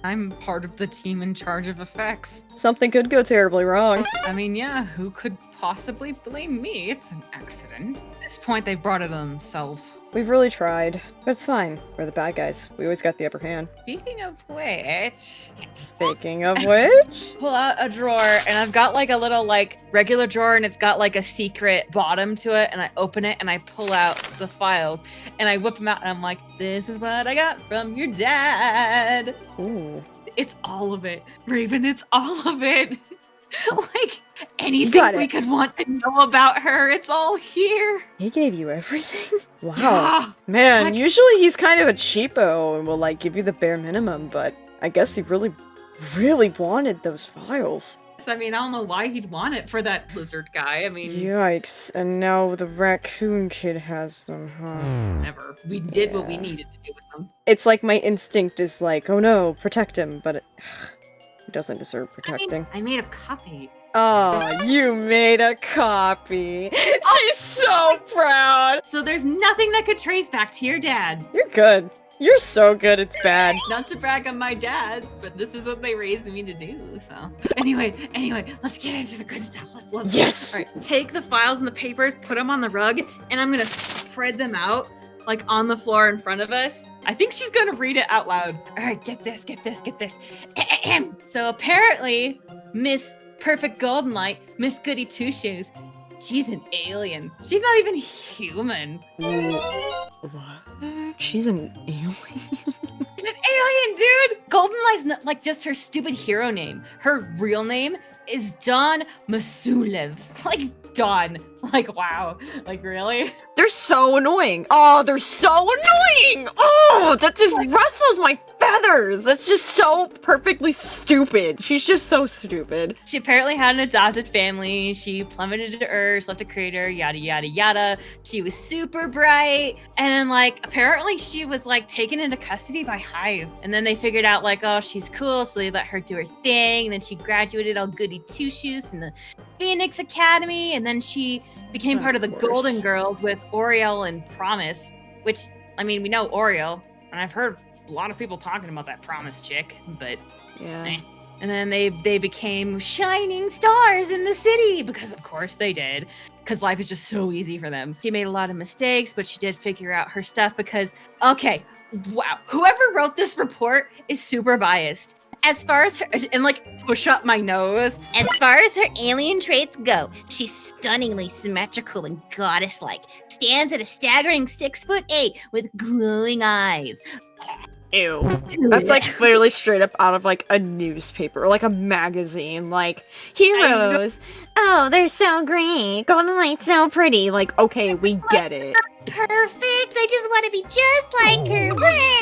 I'm part of the team in charge of effects.
Something could go terribly wrong.
I mean, yeah, who could possibly blame me? It's an accident. At this point, they've brought it on themselves.
We've really tried, but it's fine. We're the bad guys. We always got the upper hand.
Speaking of which...
Pull
out a drawer, and I've got like a little like regular drawer, and it's got like a secret bottom to it, and I open it, and I pull out the files, and I whip them out, and I'm like, this is what I got from your dad.
Ooh.
It's all of it. Raven, it's all of it. Like, anything we could want to know about her, it's all here.
He gave you everything? Wow. Man, usually he's kind of a cheapo and will, like, give you the bare minimum, but I guess he really, really wanted those files.
I mean, I don't know why he'd want it for that lizard guy. I mean...
Yikes. And now the raccoon kid has them, huh?
Never. We did what we needed to do with them.
It's like my instinct is like, oh no, protect him, but he doesn't deserve protecting.
I made a copy.
Oh, you made a copy. She's so proud.
So there's nothing that could trace back to your dad.
You're good. You're so good, it's bad.
Not to brag on my dads, but this is what they raised me to do, so. Anyway, let's get into the good stuff. Let's
Yes!
All right, take the files and the papers, put them on the rug, and I'm gonna spread them out, like on the floor in front of us. I think she's gonna read it out loud. All right, get this. So apparently, Miss Perfect Golden Light, Miss Goody Two Shoes, she's an alien. She's not even human.
What? She's an alien?
She's an alien, dude! Golden Light's not like just her stupid hero name. Her real name is Dawn Masulev. Like, Dawn. Like, wow. Like, really?
They're so annoying. Oh, they're so annoying! Oh, that just rustles my feathers. That's just so perfectly stupid. She's just so stupid.
She apparently had an adopted family. She plummeted to Earth, left a crater, yada, yada, yada. She was super bright. And then, like, apparently she was, like, taken into custody by Hive. And then they figured out, like, oh, she's cool, so they let her do her thing. And then she graduated all goody two-shoes from the Phoenix Academy. And then she became part of the Golden Girls with Oriel and Promise, which, I mean, we know Oriel, and I've heard a lot of people talking about that Promise chick, but
yeah.
And then they became shining stars in the city, because of course they did, because life is just so easy for them. She made a lot of mistakes, but she did figure out her stuff because, okay, wow, whoever wrote this report is super biased. As far as her, and like push up my nose.
As far as her alien traits go, she's stunningly symmetrical and goddess-like. Stands at a staggering 6'8" with glowing eyes.
Ew. That's like clearly straight up out of like a newspaper or like a magazine. Like, heroes. Oh, they're so great. Golden Light's so pretty. Like, okay, we get it.
Perfect. I just want to be just like her.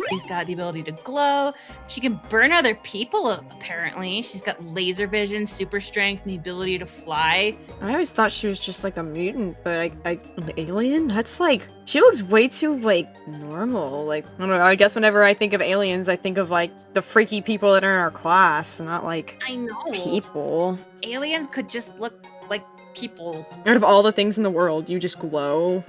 She's got the ability to glow. She can burn other people, apparently. She's got laser vision, super strength, and the ability to fly.
I always thought she was just like a mutant, but an alien? That's like, she looks way too like normal. Like, I don't know, I guess whenever I think of aliens, I think of like the freaky people that are in our class, not like people.
Aliens could just look like people.
Out of all the things in the world, you just glow.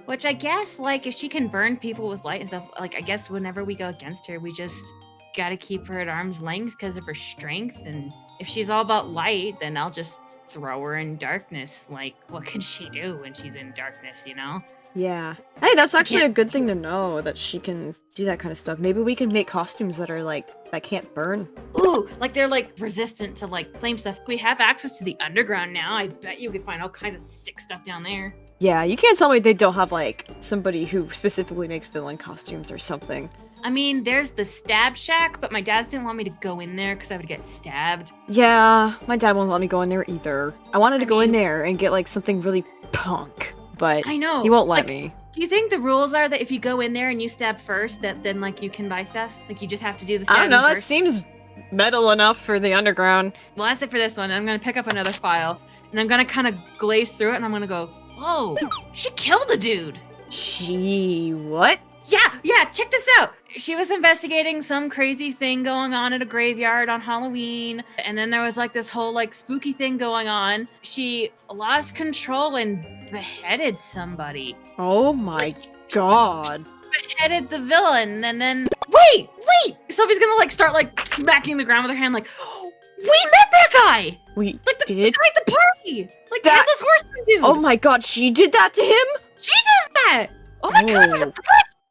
Which I guess, like, if she can burn people with light and stuff, like, I guess whenever we go against her, we just gotta keep her at arm's length because of her strength. And if she's all about light, then I'll just throw her in darkness. Like, what can she do when she's in darkness, you know?
Yeah. Hey, that's actually a good thing to know, that she can do that kind of stuff. Maybe we can make costumes that are like, that can't burn.
Ooh, like they're like resistant to like flame stuff. We have access to the underground now. I bet you could find all kinds of sick stuff down there.
Yeah, you can't tell me they don't have like somebody who specifically makes villain costumes or something.
I mean, there's the stab shack, but my dad didn't want me to go in there because I would get stabbed.
Yeah, my dad won't let me go in there either. I wanted to go in there and get like something really punk, but
I know.
he won't let
Like,
me.
Do you think the rules are that if you go in there and you stab first, that then like you can buy stuff? Like you just have to do the stabbing
I don't know, that
first?
seems metal enough for the underground.
Well, that's it for this one. I'm gonna pick up another file, and I'm gonna kind of glaze through it, and I'm gonna go, whoa, she killed a dude.
She what?
Yeah, check this out. She was investigating some crazy thing going on at a graveyard on Halloween, and then there was like this whole like spooky thing going on. She lost control and beheaded somebody.
Oh my god.
Beheaded the villain, and then wait! Sylvia's gonna like start like smacking the ground with her hand, like, we met that guy!
We
Like the
did?
guy at the party! Like the
That-
headless horseman dude!
Oh my god, she did that to him?
She did that! Oh my god, what a bitch!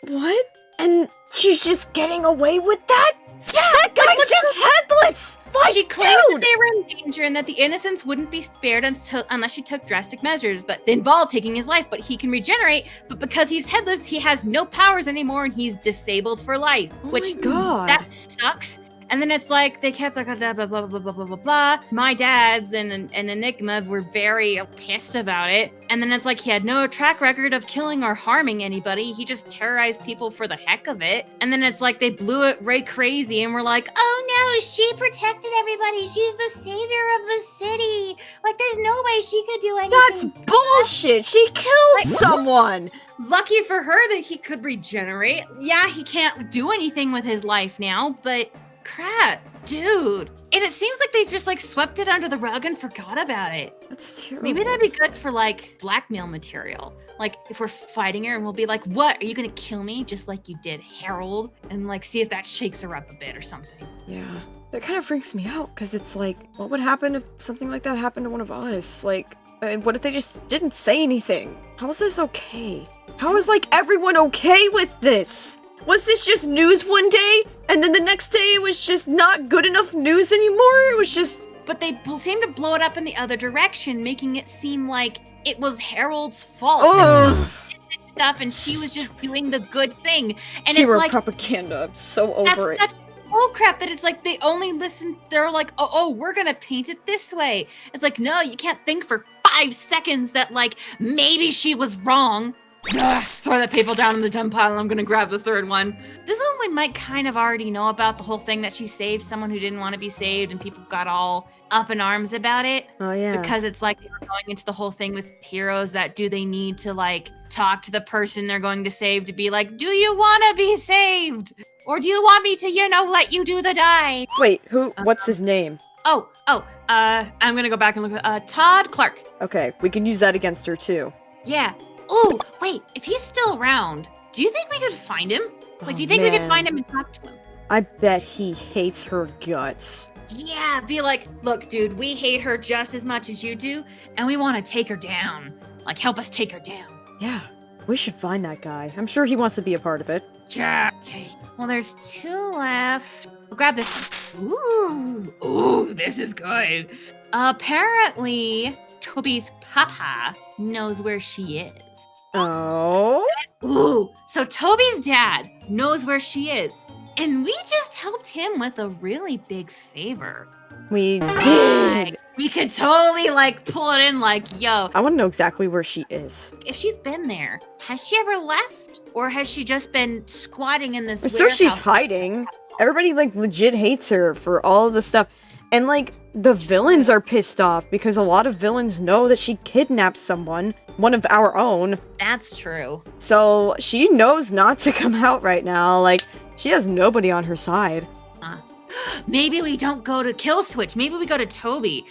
What? And she's just getting away with that?
Yeah!
That guy's just headless! Like,
She claimed that
dude!
they were in danger and that the innocents wouldn't be spared unless she took drastic measures that involved taking his life, but he can regenerate, but because he's headless, he has no powers anymore and he's disabled for life.
Oh
which,
my god.
that sucks. And then it's like, they kept like, blah, blah, blah, blah, blah, blah, blah, blah. My dads and Enigma were very pissed about it. And then it's like, he had no track record of killing or harming anybody. He just terrorized people for the heck of it. And then it's like, they blew it right crazy and were like, oh no, she protected everybody. She's the savior of the city. Like, there's no way she could do anything.
That's bullshit! She killed someone!
Lucky for her that he could regenerate. Yeah, he can't do anything with his life now, but crap, dude. And it seems like they just like swept it under the rug and forgot about it.
That's terrible.
Maybe that'd be good for like blackmail material. Like if we're fighting her and we'll be like, what, are you gonna kill me just like you did Harold? And like see if that shakes her up a bit or something.
Yeah. That kind of freaks me out, because it's like, what would happen if something like that happened to one of us? Like, what if they just didn't say anything? How is this okay? How is like everyone okay with this? Was this just news one day, and then the next day it was just not good enough news anymore? It was just...
But they seem to blow it up in the other direction, making it seem like it was Harold's fault.
Ugh.
That he did this stuff, and she was just doing the good thing. And
Hero
it's like,
propaganda. I'm so over it.
that's such bullcrap that it's like they only listen. They're like, oh, we're gonna paint it this way. It's like, no, you can't think for 5 seconds that like maybe she was wrong. Ugh, throw the paper down in the dump pile and I'm gonna grab the third one. This one we might kind of already know about, the whole thing that she saved someone who didn't want to be saved and people got all up in arms about it.
Oh, yeah.
Because it's like they were going into the whole thing with heroes that do they need to like talk to the person they're going to save to be like, do you want to be saved? Or do you want me to, let you do the die?
Wait, what's his name?
I'm gonna go back and look at Todd Clark.
Okay, we can use that against her too.
Yeah. Ooh, wait, if he's still around, do you think we could find him? Like, do you think we could
man.
find him and talk to him?
I bet he hates her guts.
Yeah, be like, look, dude, we hate her just as much as you do, and we want to take her down. Like, help us take her down.
Yeah, we should find that guy. I'm sure he wants to be a part of it.
Yeah. Okay. Well, there's 2 left. We'll grab this one. Ooh, this is good. Apparently, Toby's papa knows where she is.
Oh?
Ooh, so Toby's dad knows where she is. And we just helped him with a really big favor.
We did!
We could totally, pull it in yo.
I want to know exactly where she is.
If she's been there, has she ever left? Or has she just been squatting in this
So
warehouse?
she's hiding. Everybody, legit hates her for all of the stuff. And, the villains are pissed off because a lot of villains know that she kidnapped someone, one of our own.
That's true.
So she knows not to come out right now. She has nobody on her side.
Maybe we don't go to Kill Switch. Maybe we go to Toby.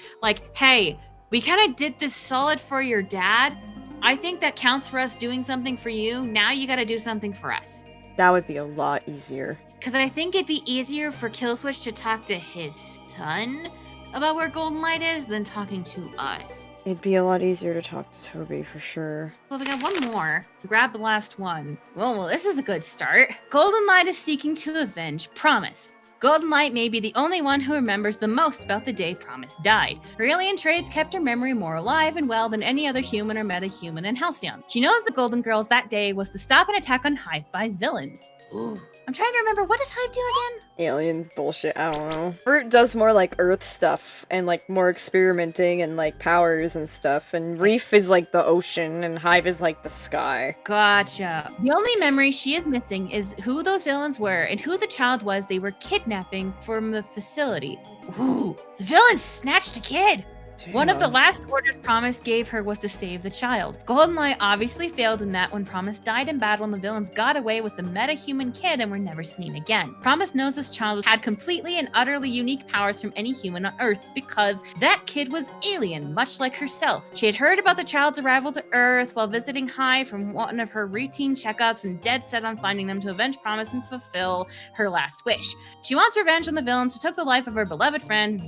Hey, we kind of did this solid for your dad. I think that counts for us doing something for you. Now you got to do something for us.
That would be a lot easier.
Because I think it'd be easier for Kill Switch to talk to his son
about where Golden Light is than talking to us.
It'd be a lot easier to talk to Toby for sure.
Well, we got one more. Grab the last one. Well, this is a good start. Golden Light is seeking to avenge Promise. Golden Light may be the only one who remembers the most about the day Promise died. Her alien traits kept her memory more alive and well than any other human or meta-human in Halcyon. She knows the Golden Girls that day was to stop an attack on Hive by villains. Ooh. I'm trying to remember, what does Hive do again?
Alien bullshit, I don't know. Fruit does more like Earth stuff and like more experimenting and like powers and stuff. And Reef is like the ocean and Hive is like the sky.
Gotcha. The only memory she is missing is who those villains were and who the child was they were kidnapping from the facility. Ooh, the villains snatched a kid.
Damn.
One of the last orders Promise gave her was to save the child. Golden Light obviously failed in that when Promise died in battle and the villains got away with the meta-human kid and were never seen again. Promise knows this child had completely and utterly unique powers from any human on Earth because that kid was alien, much like herself. She had heard about the child's arrival to Earth while visiting Hive from one of her routine checkups and dead set on finding them to avenge Promise and fulfill her last wish. She wants revenge on the villains who took the life of her beloved friend,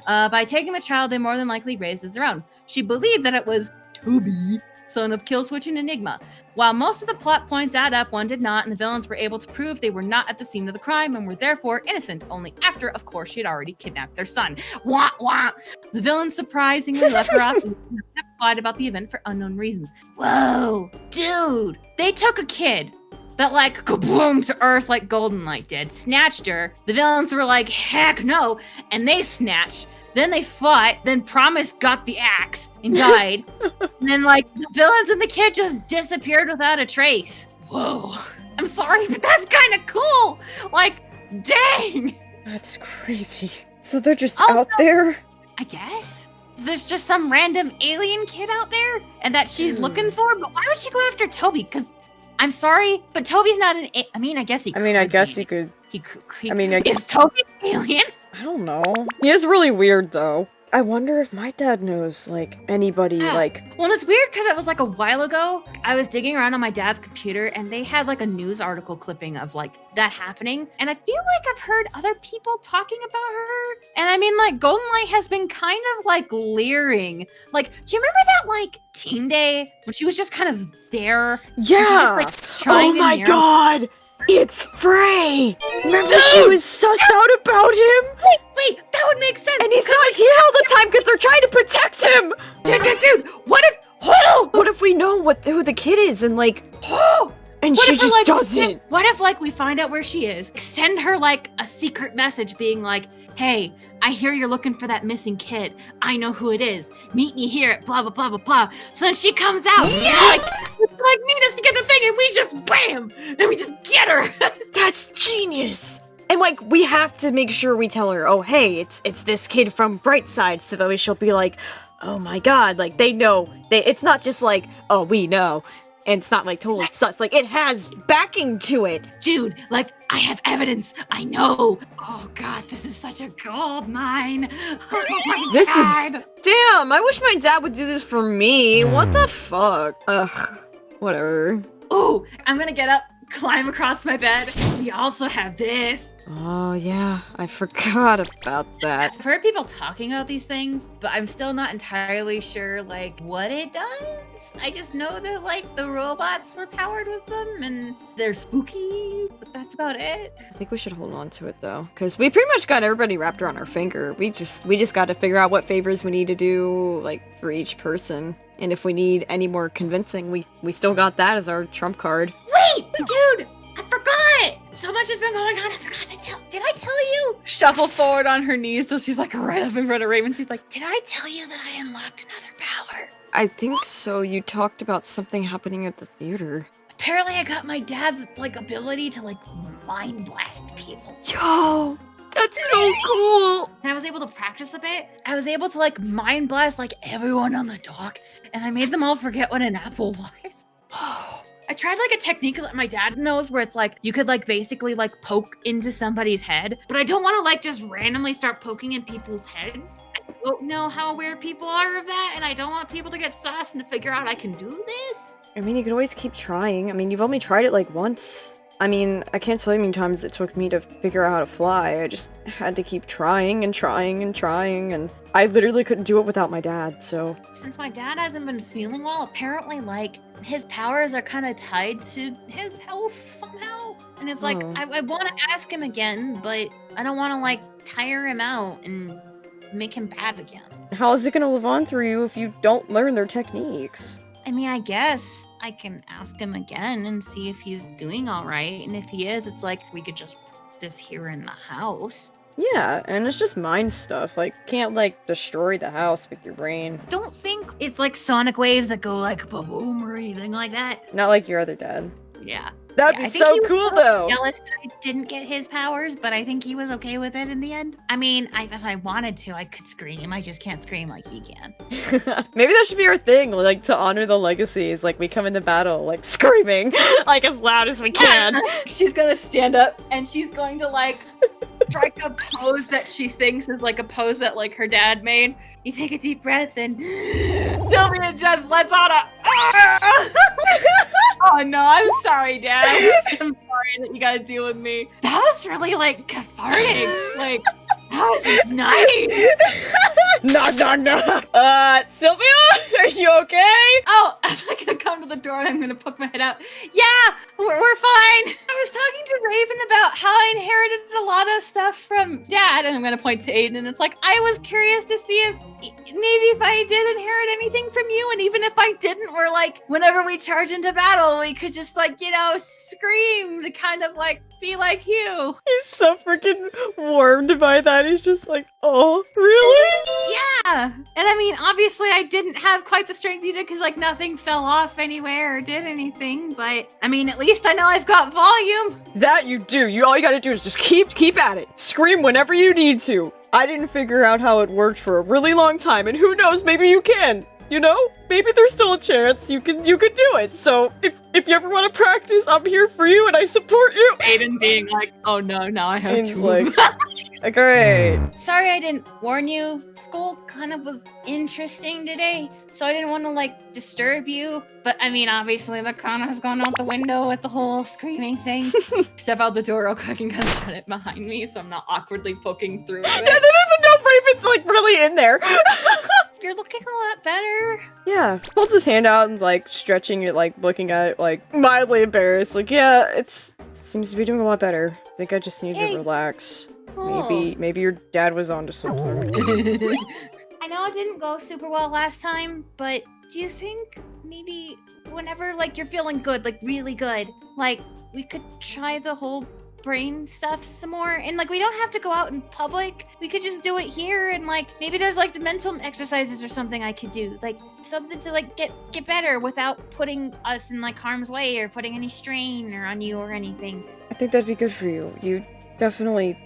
by taking the child they more than likely raised as their own. She believed that it was Toby, son of Killswitch and Enigma. While most of the plot points add up, one did not, and the villains were able to prove they were not at the scene of the crime and were therefore innocent, only after, of course, she had already kidnapped their son. Wah, wah! The villains surprisingly let her off and testified about the event for unknown reasons. Whoa, dude! They took a kid that like kaboom to Earth like Golden Light did, snatched her. The villains were like, heck no, and they snatched. Then they fought, then Promise got the axe and died. And then like the villains and the kid just disappeared without a trace. Whoa. I'm sorry, but that's kind of cool. Like, dang.
That's crazy. So they're just out there?
I guess. There's just some random alien kid out there and that she's looking for, but why would she go after Toby? Because I'm sorry, but Toby's not an I mean, I guess he could.
I mean, I guess he could.
I mean, is Toby an alien?
I don't know. He is really weird, though. I wonder if my dad knows, like, anybody, like...
Well, it's weird because it was, like, a while ago. I was digging around on my dad's computer, and they had, like, a news article clipping of, like, that happening. And I feel like I've heard other people talking about her. And I mean, like, Golden Light has been kind of, like, leering. Like, do you remember that, like, teen day when she was just kind of there?
Yeah!
Just, like, trying
oh my god! It's Frey! Remember she was sussed out about him?
Wait, that would make sense!
And he's not here all the time because they're trying to protect him!
Dude, what if...
What if we know who the kid is and, like... And she just doesn't?
What if, like, we find out where she is, send her, like, a secret message being like, hey, I hear you're looking for that missing kid. I know who it is. Meet me here at blah, blah, blah, blah, blah. So then she comes out.
Yes!
Like, meet us to get the thing, and we just bam! And we just get her!
That's genius! And, like, we have to make sure we tell her, oh, hey, it's this kid from Brightside, so that way she'll be like, oh my god, like, they know. It's not just like, oh, we know. And it's not, like, totally sus. Like, it has backing to it.
Dude, like, I have evidence. I know. Oh, God, this is such a gold mine. Oh, my God.
Damn, I wish my dad would do this for me. What the fuck? Ugh, whatever.
Ooh, I'm gonna get up, climb across my bed. We also have this.
Oh, yeah, I forgot about that.
I've heard people talking about these things, but I'm still not entirely sure, like, what it does. I just know that, like, the robots were powered with them, and they're spooky, but that's about it.
I think we should hold on to it, though, because we pretty much got everybody wrapped around our finger. We just got to figure out what favors we need to do, like, for each person. And if we need any more convincing, we still got that as our trump card.
Wait, dude! I forgot! So much has been going on, I forgot to tell. Did I tell you? Shuffle forward on her knees so she's like right up in front of Raven. She's like, did I tell you that I unlocked another power?
I think so. You talked about something happening at the theater.
Apparently I got my dad's like ability to like mind blast people.
Yo! That's so cool!
And I was able to practice a bit. I was able to like mind blast like everyone on the dock. And I made them all forget what an apple was. I tried like a technique that my dad knows where it's like you could like basically like poke into somebody's head, but I don't want to like just randomly start poking in people's heads. I don't know how aware people are of that, and I don't want people to get sus and to figure out I can do this.
I mean, you could always keep trying. I mean, you've only tried it like once.
I mean, I can't tell you how many times it took me to figure out how to fly. I just had to keep trying and trying and trying, and I literally couldn't do it without my dad, so...
Since my dad hasn't been feeling well, apparently, like, his powers are kind of tied to his health somehow. And it's like, I want to ask him again, but I don't want to, like, tire him out and make him bad again.
How is it gonna live on through you if you don't learn their techniques?
I mean, I guess I can ask him again and see if he's doing all right. And if he is, it's like, we could just put this here in the house.
Yeah, and it's just mind stuff. Like, can't, like, destroy the house with your brain.
Don't think it's like sonic waves that go like boom or anything like that.
Not like your other dad.
Yeah.
That'd be so cool, though.
Jealous that I didn't get his powers, but I think he was okay with it in the end. I mean, if I wanted to, I could scream. I just can't scream like he can.
Maybe that should be our thing, like, to honor the legacies. Like, we come into battle, like, screaming, like, as loud as we can.
She's gonna stand up and she's going to like strike a pose that she thinks is like a pose that like her dad made. You take a deep breath and Sylvia just lets out a oh no, I'm sorry, Dad. I'm sorry that you gotta deal with me. That was really like cathartic. Like, that was nice.
No. Sylvia, are you okay?
Oh, I'm gonna come to the door and I'm gonna poke my head out. Yeah, we're fine. I was talking to Raven about how I inherited a lot of stuff from Dad, and I'm gonna point to Aiden, and it's like, I was curious to see if maybe if I did inherit anything from you, and even if I didn't, we're like, whenever we charge into battle, we could just like, you know, scream to kind of like be like you.
He's so freaking warmed by that. He's just like, oh, really?
Yeah. And I mean, obviously I didn't have quite the strength you did because like nothing fell off anywhere or did anything, but I mean, at least I know I've got volume.
That you do. All you gotta do is just keep at it. Scream whenever you need to. I didn't figure out how it worked for a really long time, and who knows, maybe you can. You know? Maybe there's still a chance you could do it. So if you ever want to practice, I'm here for you and I support you.
Aiden being like, oh no, now I have to
like, great.
Sorry I didn't warn you. School kind of was interesting today, so I didn't want to like disturb you. But I mean, obviously the kind has gone out the window with the whole screaming thing.
Step out the door real quick and kind of shut it behind me so I'm not awkwardly poking through it.
Yeah, they don't even know Raven's like really in there.
You're looking a lot better.
Yeah, holds his hand out and like stretching it, like looking at it, like mildly embarrassed. Like, yeah, it seems to be doing a lot better. I think I just need to relax.
Cool.
Maybe your dad was onto something.
I know it didn't go super well last time, but do you think maybe whenever like you're feeling good, like really good, like we could try the whole brain stuff some more? And like we don't have to go out in public, we could just do it here, and like maybe there's like the mental exercises or something I could do, like something to like get better without putting us in like harm's way or putting any strain or on you or anything.
I think that'd be good for you. You definitely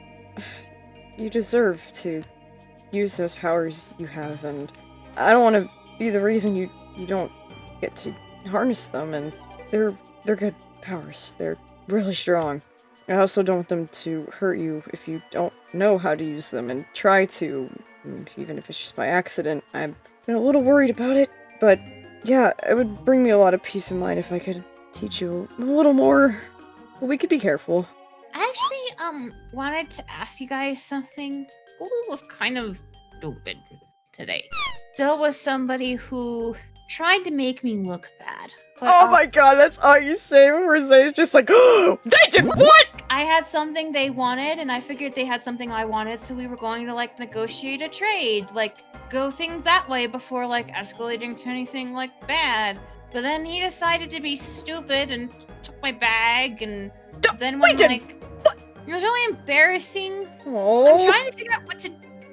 deserve to use those powers you have, and I don't want to be the reason you don't get to harness them. And they're good powers. They're really strong. I also don't want them to hurt you if you don't know how to use them and try to, even if it's just by accident. I've been a little worried about it, but yeah, it would bring me a lot of peace of mind if I could teach you a little more. But we could be careful.
I actually wanted to ask you guys something. School was kind of stupid today. There was somebody who tried to make me look bad. But,
oh my god, that's all you say when Rose's just like, oh, they did what?
I had something they wanted, and I figured they had something I wanted, so we were going to, like, negotiate a trade. Like, go things that way before, like, escalating to anything, like, bad. But then he decided to be stupid and took my bag, and then when, like... It was really embarrassing.
Oh.
I'm trying to figure out what to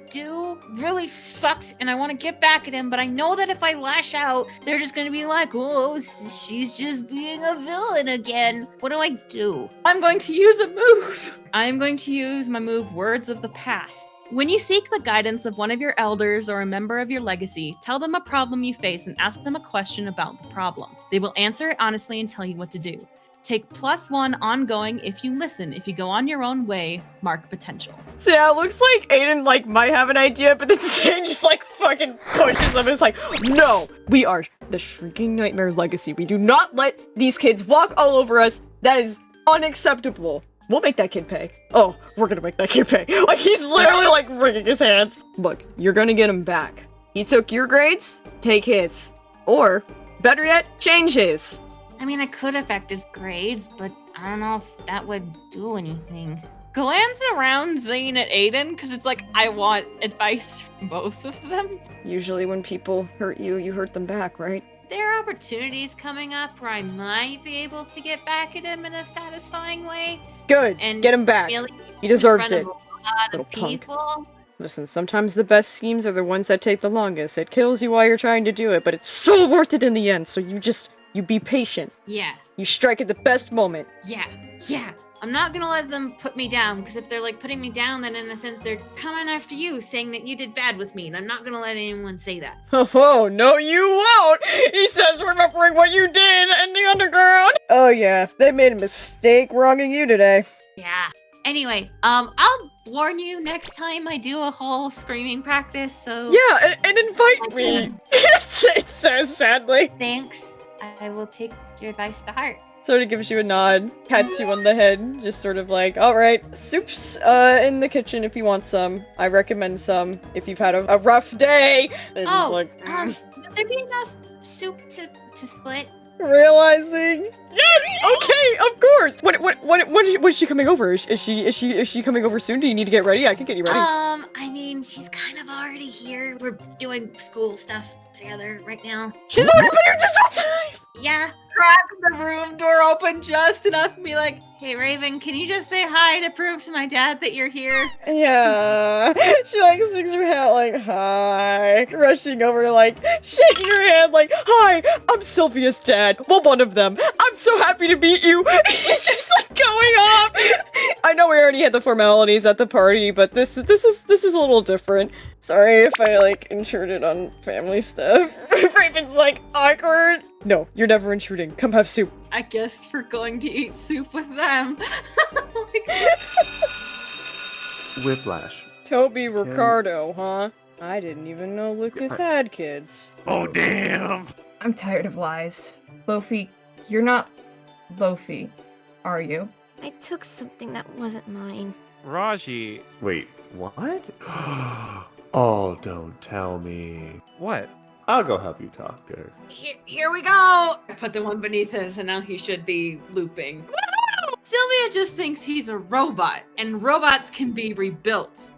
do. Really sucks, and I want to get back at him, but I know that if I lash out, they're just gonna be like, oh, she's just being a villain again. What do I do?
I'm going to use a move. I'm going to use my move, Words of the Past. When you seek the guidance of one of your elders or a member of your legacy, tell them a problem you face and ask them a question about the problem. They will answer it honestly and tell you what to do. Take +1 ongoing if you listen. If you go on your own way, mark potential.
So yeah, it looks like Aiden like might have an idea, but then Zane just like fucking pushes him and it's like, no, we are the Shrinking Nightmare Legacy. We do not let these kids walk all over us. That is
unacceptable. We'll make that kid pay. Oh, we're gonna make that kid pay. Like, he's literally, like, wringing his hands. Look, you're gonna get him back. He took your grades, take his. Or, better yet, change his.
I mean, I could affect his grades, but I don't know if that would do anything. Glance around Zane at Aiden, because it's like, I want advice from both of them.
Usually when people hurt you, you hurt them back, right?
There are opportunities coming up where I might be able to get back at him in a satisfying way.
Good,
And
get him back.
really
He deserves
in
it.
front of a lot
Little
of
punk.
people.
Listen, sometimes the best schemes are the ones that take the longest. It kills you while you're trying to do it, but it's so worth it in the end, so you be patient.
Yeah,
You strike at the best moment.
yeah. I'm not gonna let them put me down, because if they're like putting me down, then in a sense they're coming after you, saying that you did bad with me. And I'm not gonna let anyone say that.
Oh, no you won't! He says remembering what you did in the underground! Oh yeah, they made a mistake wronging you today.
Yeah. Anyway, I'll warn you next time I do a whole screaming practice, so...
Yeah, and invite me! It says sadly.
Thanks. I will take your advice to heart.
Sort of gives you a nod, pats you on the head, just sort of like, alright, soup's in the kitchen if you want some. I recommend some if you've had a rough day. And he's like,
would there be enough soup to split?
realizing, yes, okay, of course. When is she coming over? Is she coming over soon? Do you need to get ready? I can get you ready.
I mean, she's kind of already here. We're doing school stuff together right now.
She's already been here this whole time!
Yeah. Crack the room door open just enough to be like, hey, Raven, can you just say hi to prove to my dad that you're here?
Yeah. She like sticks her head like, hi. Rushing over like, shaking her hand like, hi, I'm Sylvia's dad. Well, one of them. I'm so happy to meet you. He's just like going off. I know we already had the formalities at the party, but this is a little different. Sorry if I like intruded on family stuff. Raven's like awkward. No, you're never intruding. Come have soup.
I guess we're going to eat soup with them.
Whiplash.
Toby Ricardo, huh? I didn't even know Lucas had kids.
Oh, damn!
I'm tired of lies. Lofi, you're not Lofi, are you?
I took something that wasn't mine.
Raji.
Wait, what? Oh, don't tell me.
What?
I'll go help you talk to her.
Here we go! I put the one beneath it, so now he should be looping. Sylvia just thinks he's a robot, and robots can be rebuilt.